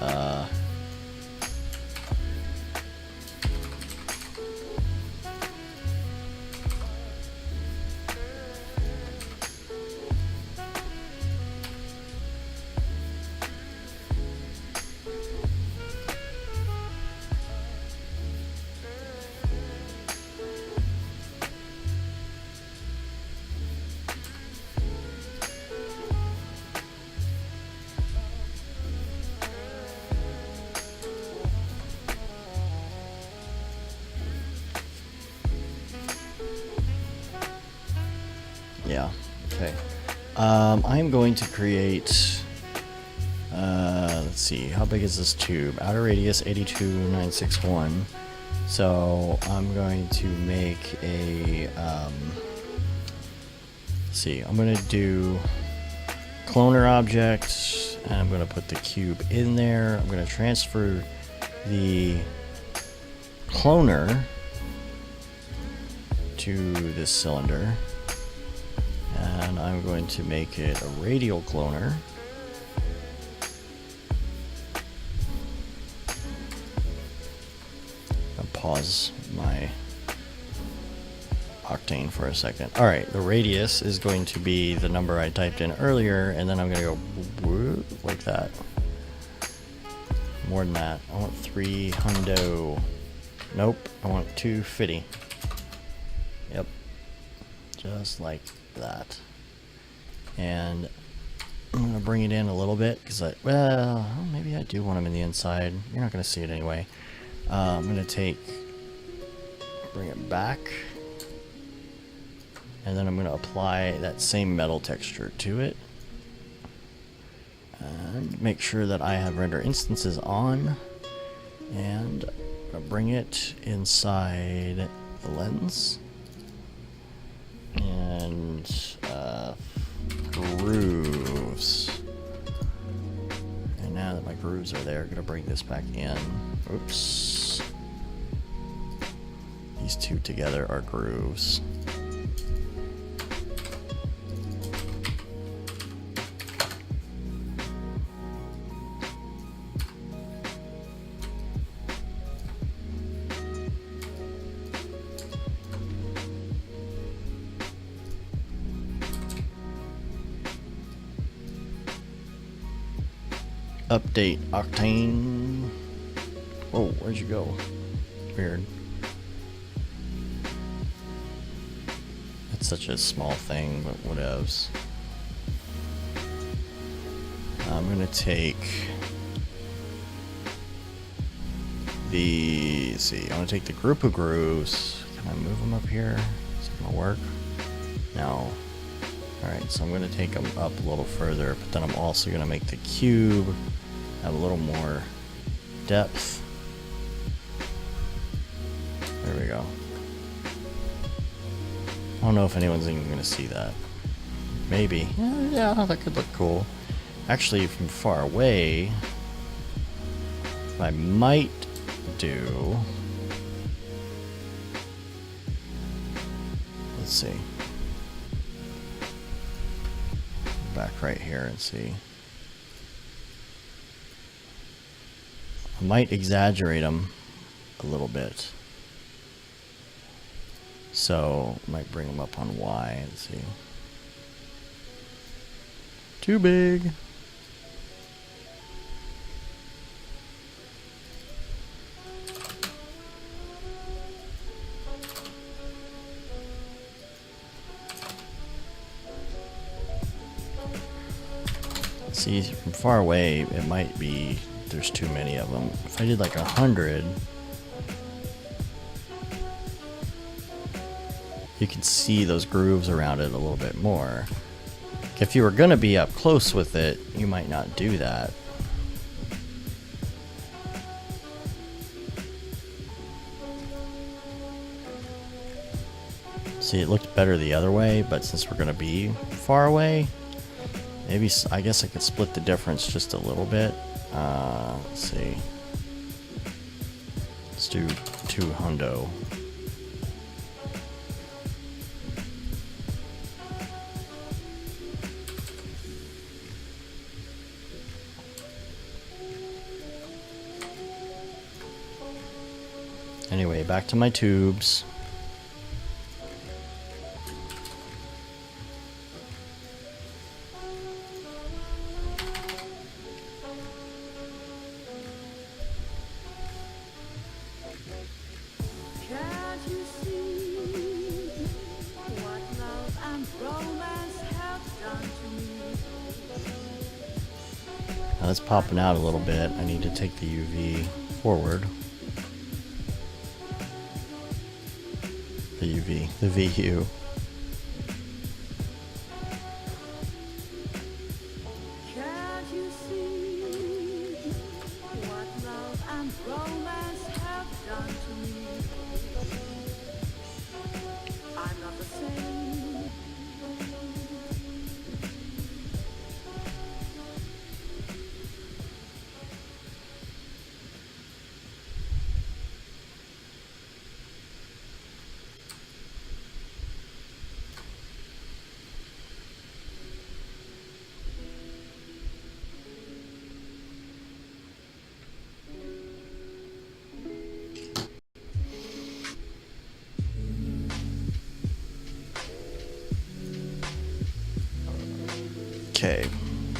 yeah, okay. I'm going to create, let's see, how big is this tube? Outer radius 82961. So I'm going to make a, let's see, I'm going to do cloner object, and I'm going to put the cube in there. I'm going to transfer the cloner to this cylinder. And I'm going to make it a radial cloner. I'll pause my Octane for a second. Alright, the radius is going to be the number I typed in earlier, and then I'm going to go like that. More than that. I want 3 hundo. Nope, I want 250. Yep. Just like that. And I'm going to bring it in a little bit because well, maybe I do want them in the inside. You're not going to see it anyway. I'm going to bring it back, and then I'm going to apply that same metal texture to it. And make sure that I have render instances on, and I'm going to bring it inside the lens. And grooves. And now that my grooves are there, I'm going to bring this back in. Oops. These two together are grooves. Update Octane. Whoa, where'd you go? Weird. It's such a small thing, but whatevs. I'm gonna take the, let's see, I'm gonna take the group of grooves. Can I move them up here? Is it gonna work? No. Alright, so I'm going to take them up a little further, but then I'm also going to make the cube have a little more depth. There we go. I don't know if anyone's even going to see that. Maybe. Yeah, that could look cool. Actually, from far away, what I might do... Let's see. Back right here and see. I might exaggerate them a little bit. So, I might bring them up on Y and see. Too big. See, from far away, it might be there's too many of them. If I did like 100, you can see those grooves around it a little bit more. If you were going to be up close with it, you might not do that. See, it looked better the other way, but since we're going to be far away, maybe, I guess I could split the difference just a little bit. Let's see. Let's do 2 hundo. Anyway, back to my tubes. Now it's popping out a little bit. I need to take the UV forward. The UV, the VU. Can't you see what love and romance have done to me? I'm not the same. Okay,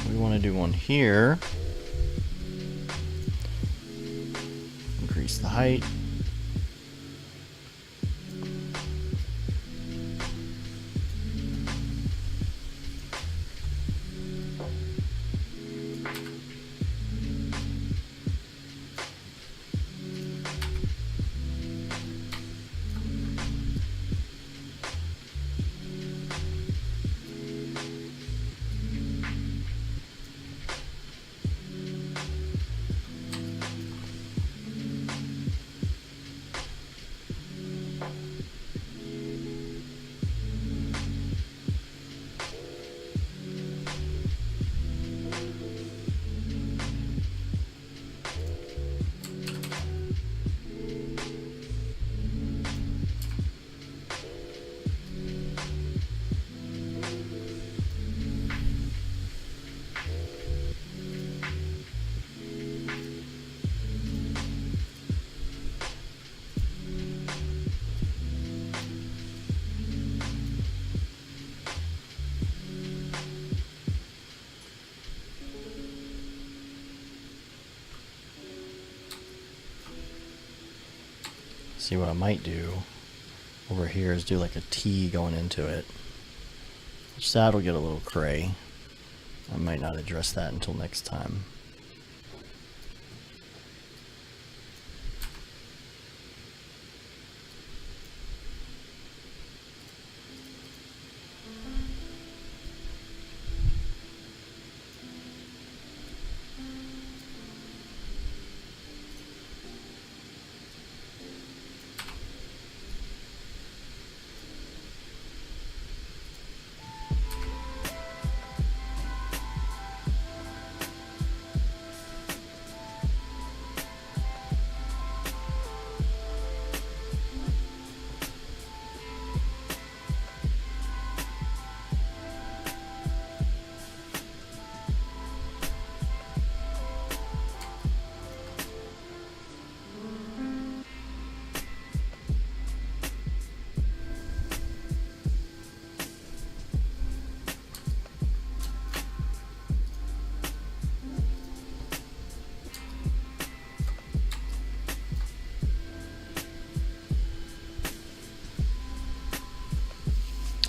we want to do one here. Increase the height. See, what I might do over here is do like a T going into it. Which that'll get a little cray. I might not address that until next time.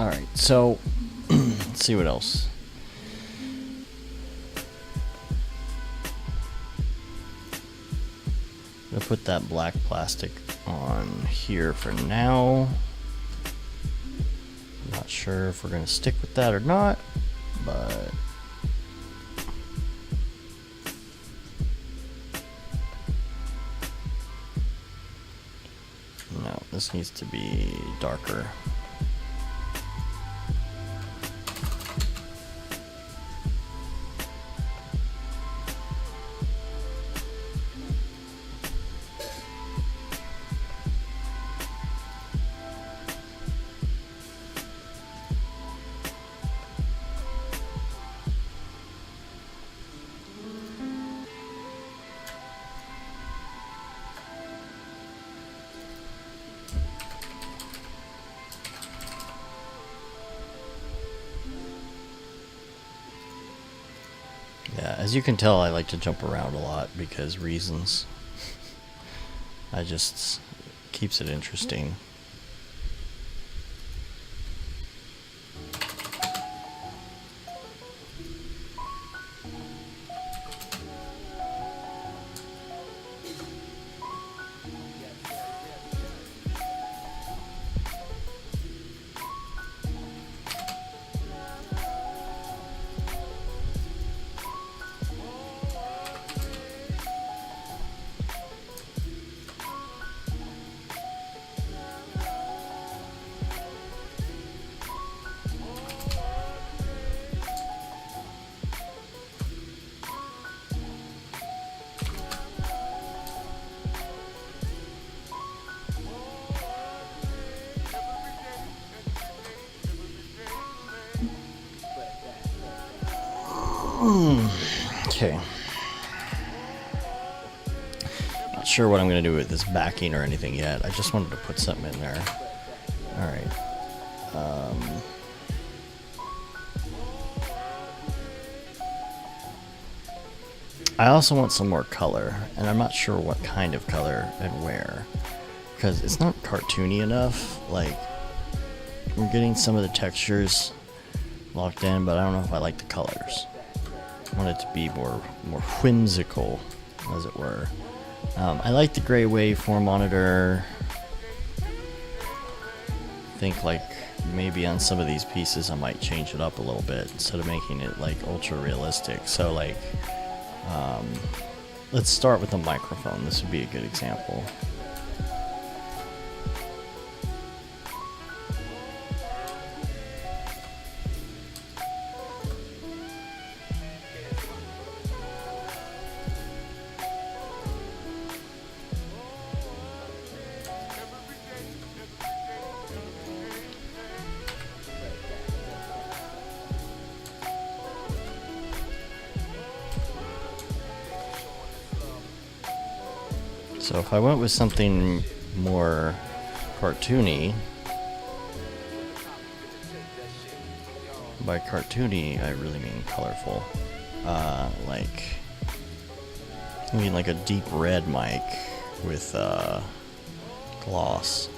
Alright, so let's see what else. I'm gonna put that black plastic on here for now. I'm not sure if we're gonna stick with that or not, but no, this needs to be darker. As you can tell, I like to jump around a lot because reasons. I just keeps it interesting. Okay. Not sure what I'm going to do with this backing or anything yet. I just wanted to put something in there. Alright. I also want some more color, and I'm not sure what kind of color and where. Because it's not cartoony enough. Like, I'm getting some of the textures locked in, but I don't know if I like the colors. I want it to be more whimsical, as it were. I like the gray waveform monitor. I think like maybe on some of these pieces I might change it up a little bit instead of making it like ultra realistic. So like, let's start with the microphone. This would be a good example. So if I went with something more cartoony, by cartoony I really mean colorful, like I mean like a deep red mic with gloss.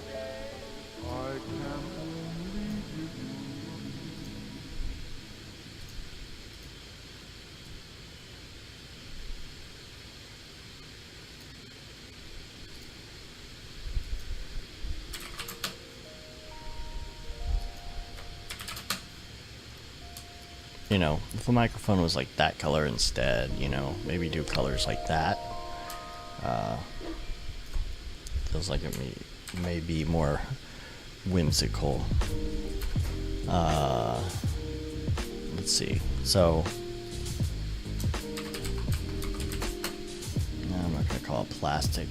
You know, if the microphone was like that color instead, you know, maybe do colors like that. Feels like it may be more whimsical. Let's see. So, no, I'm not gonna call it plastic.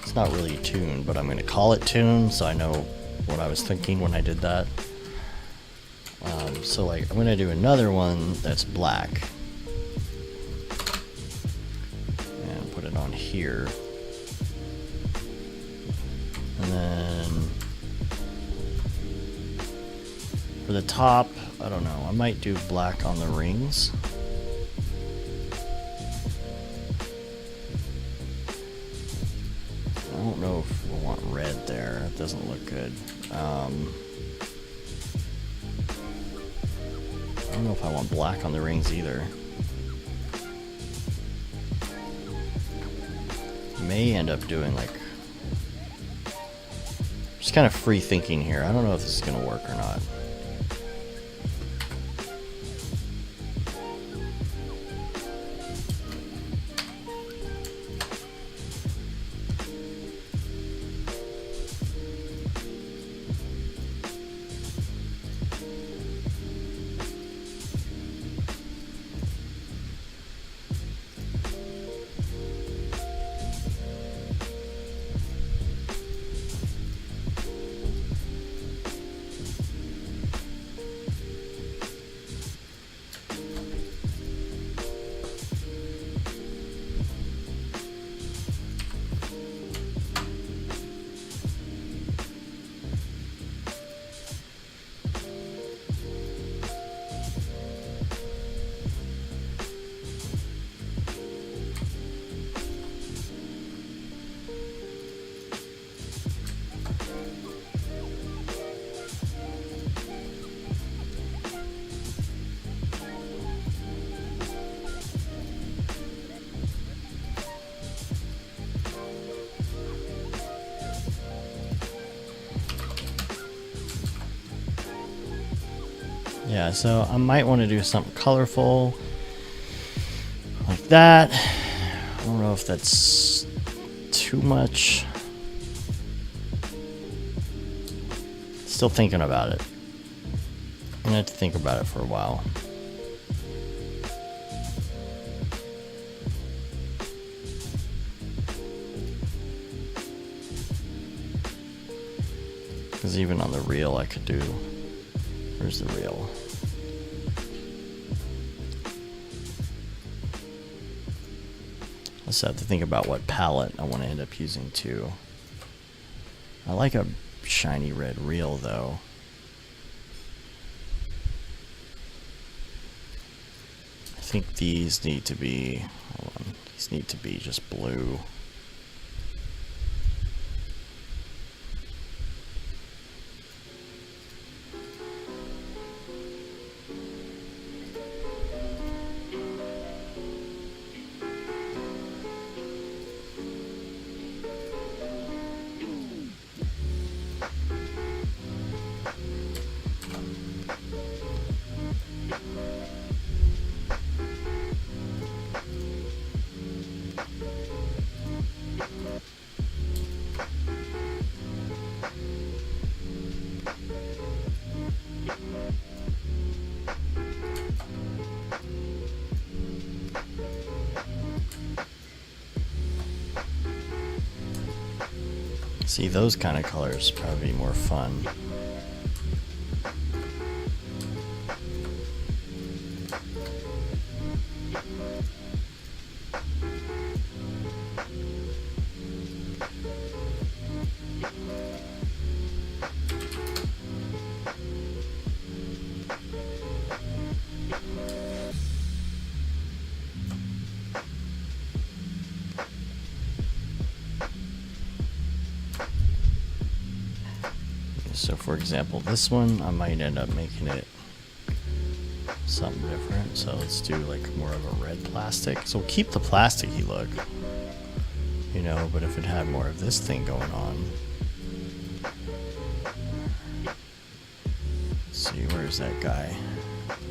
It's not really tuned, but I'm gonna call it tuned so I know what I was thinking when I did that. So like, I'm gonna do another one that's black and put it on here, and then for the top, I don't know, I might do black on the rings. I don't know if I want red there, it doesn't look good. I don't know if I want black on the rings either. May end up doing like, just kind of free thinking here. I don't know if this is gonna work or not. Yeah, so I might want to do something colorful like that. I don't know if that's too much. Still thinking about it. I'm gonna have to think about it for a while. Because even on the reel I could do... Where's the reel? I just have to think about what palette I want to end up using too. I like a shiny red reel though. I think these need to be, hold on, these need to be just blue. See, those kind of colors probably be more fun. So for example, this one, I might end up making it something different. So let's do like more of a red plastic. So we'll keep the plasticky look, you know, but if it had more of this thing going on. Let's see, where's that guy?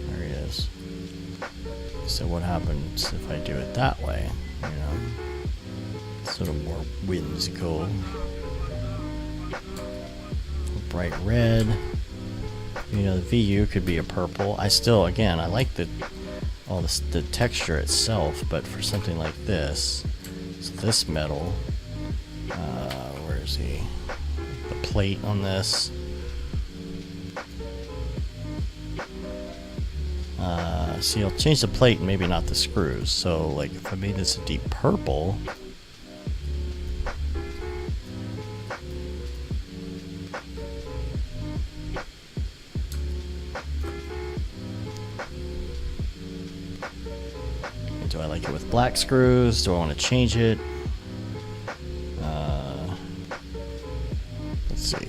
There he is. So what happens if I do it that way, you know? Sort of more whimsical. Bright red. You know, the VU could be a purple. I still, again, I like the texture itself, but for something like this, so this metal, where is he? The plate on this. See, I'll change the plate and maybe not the screws. So, like, if I made this a deep purple. Do I like it with black screws? Do I want to change it? Let's see.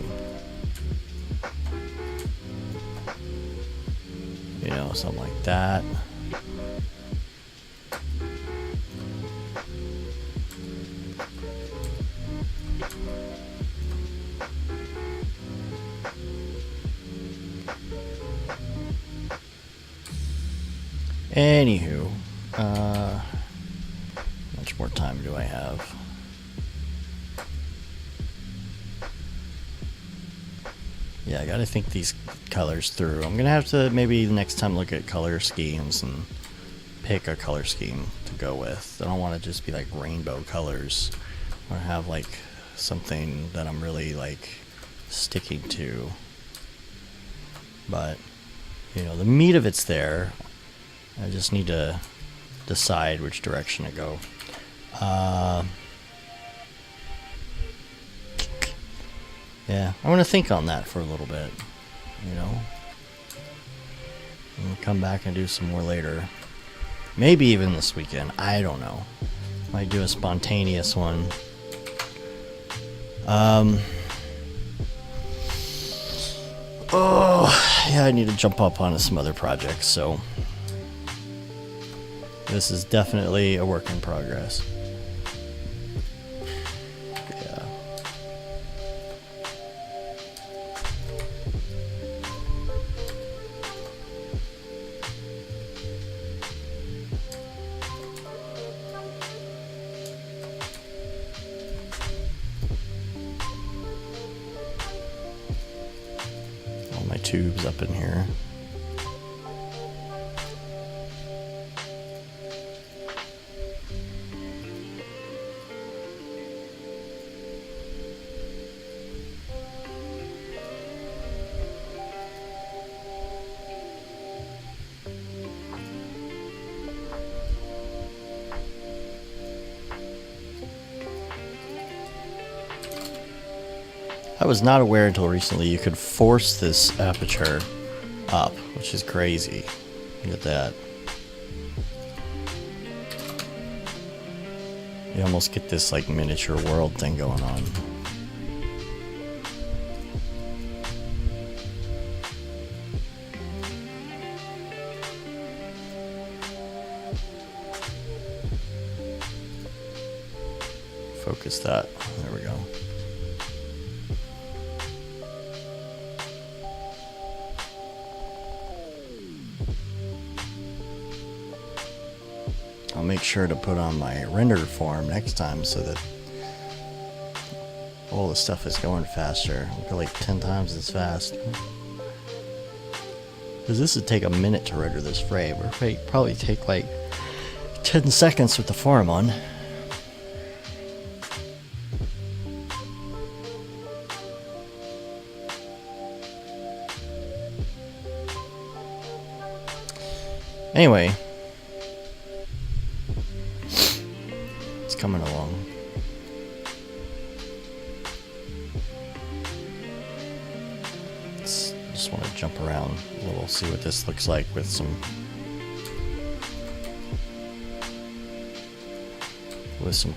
You know, something like that. Anywho, how much more time do I have? Yeah, I gotta think these colors through. I'm gonna have to maybe next time look at color schemes and pick a color scheme to go with. I don't want to just be like rainbow colors or have like something that I'm really like sticking to. But, you know, the meat of it's there. I just need to decide which direction to go. Yeah, I want to think on that for a little bit, you know. And we'll come back and do some more later. Maybe even this weekend. I don't know. Might do a spontaneous one. Oh, yeah, I need to jump up onto some other projects, so this is definitely a work in progress. Yeah. my tubes up in here. I was not aware until recently you could force this aperture up, which is crazy. Look at that. You almost get this like miniature world thing going on. Focus that. There we go. I'll make sure to put on my render form next time so that all the stuff is going faster. We'll go like 10 times as fast. Because this would take a minute to render this frame. Or probably take like 10 seconds with the form on. Anyway. Coming along. Just want to jump around a little, see what this looks like with some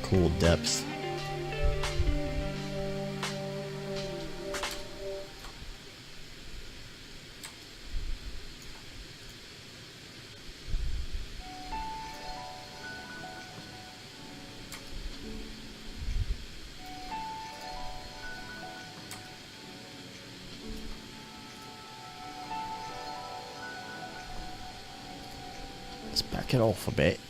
cool depth. Let's back it off a bit.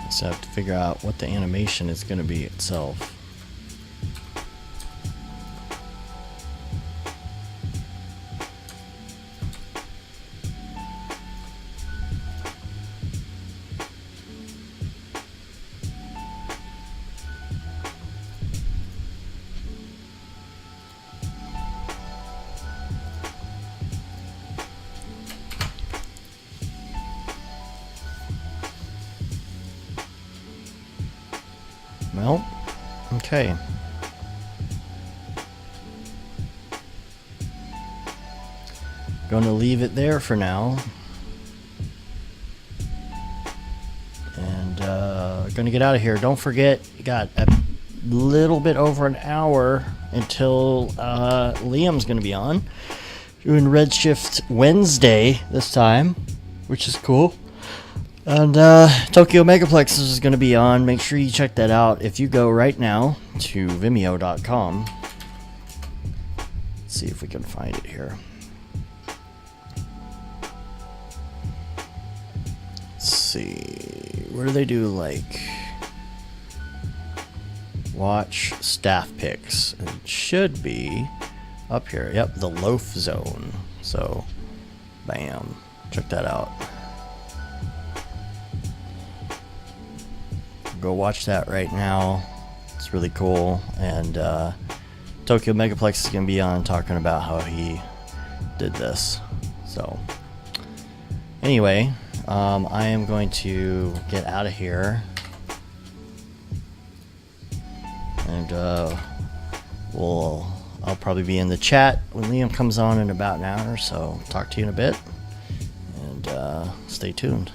So I have to figure out what the animation is going to be itself. Well, okay. Going to leave it there for now. And going to get out of here. Don't forget, you got a little bit over an hour until Liam's going to be on. Doing Redshift Wednesday this time, which is cool. And Tokyo Megaplex is going to be on. Make sure you check that out. If you go right now to Vimeo.com, let's see if we can find it here. Let's see. Where do they do like watch staff picks? It should be up here. Yep, the loaf zone. So, bam. Check that out. Go watch that right now. It's really cool. And Tokyo Megaplex is going to be on talking about how he did this. So anyway, I am going to get out of here. And I'll probably be in the chat when Liam comes on in about an hour. So talk to you in a bit. And stay tuned.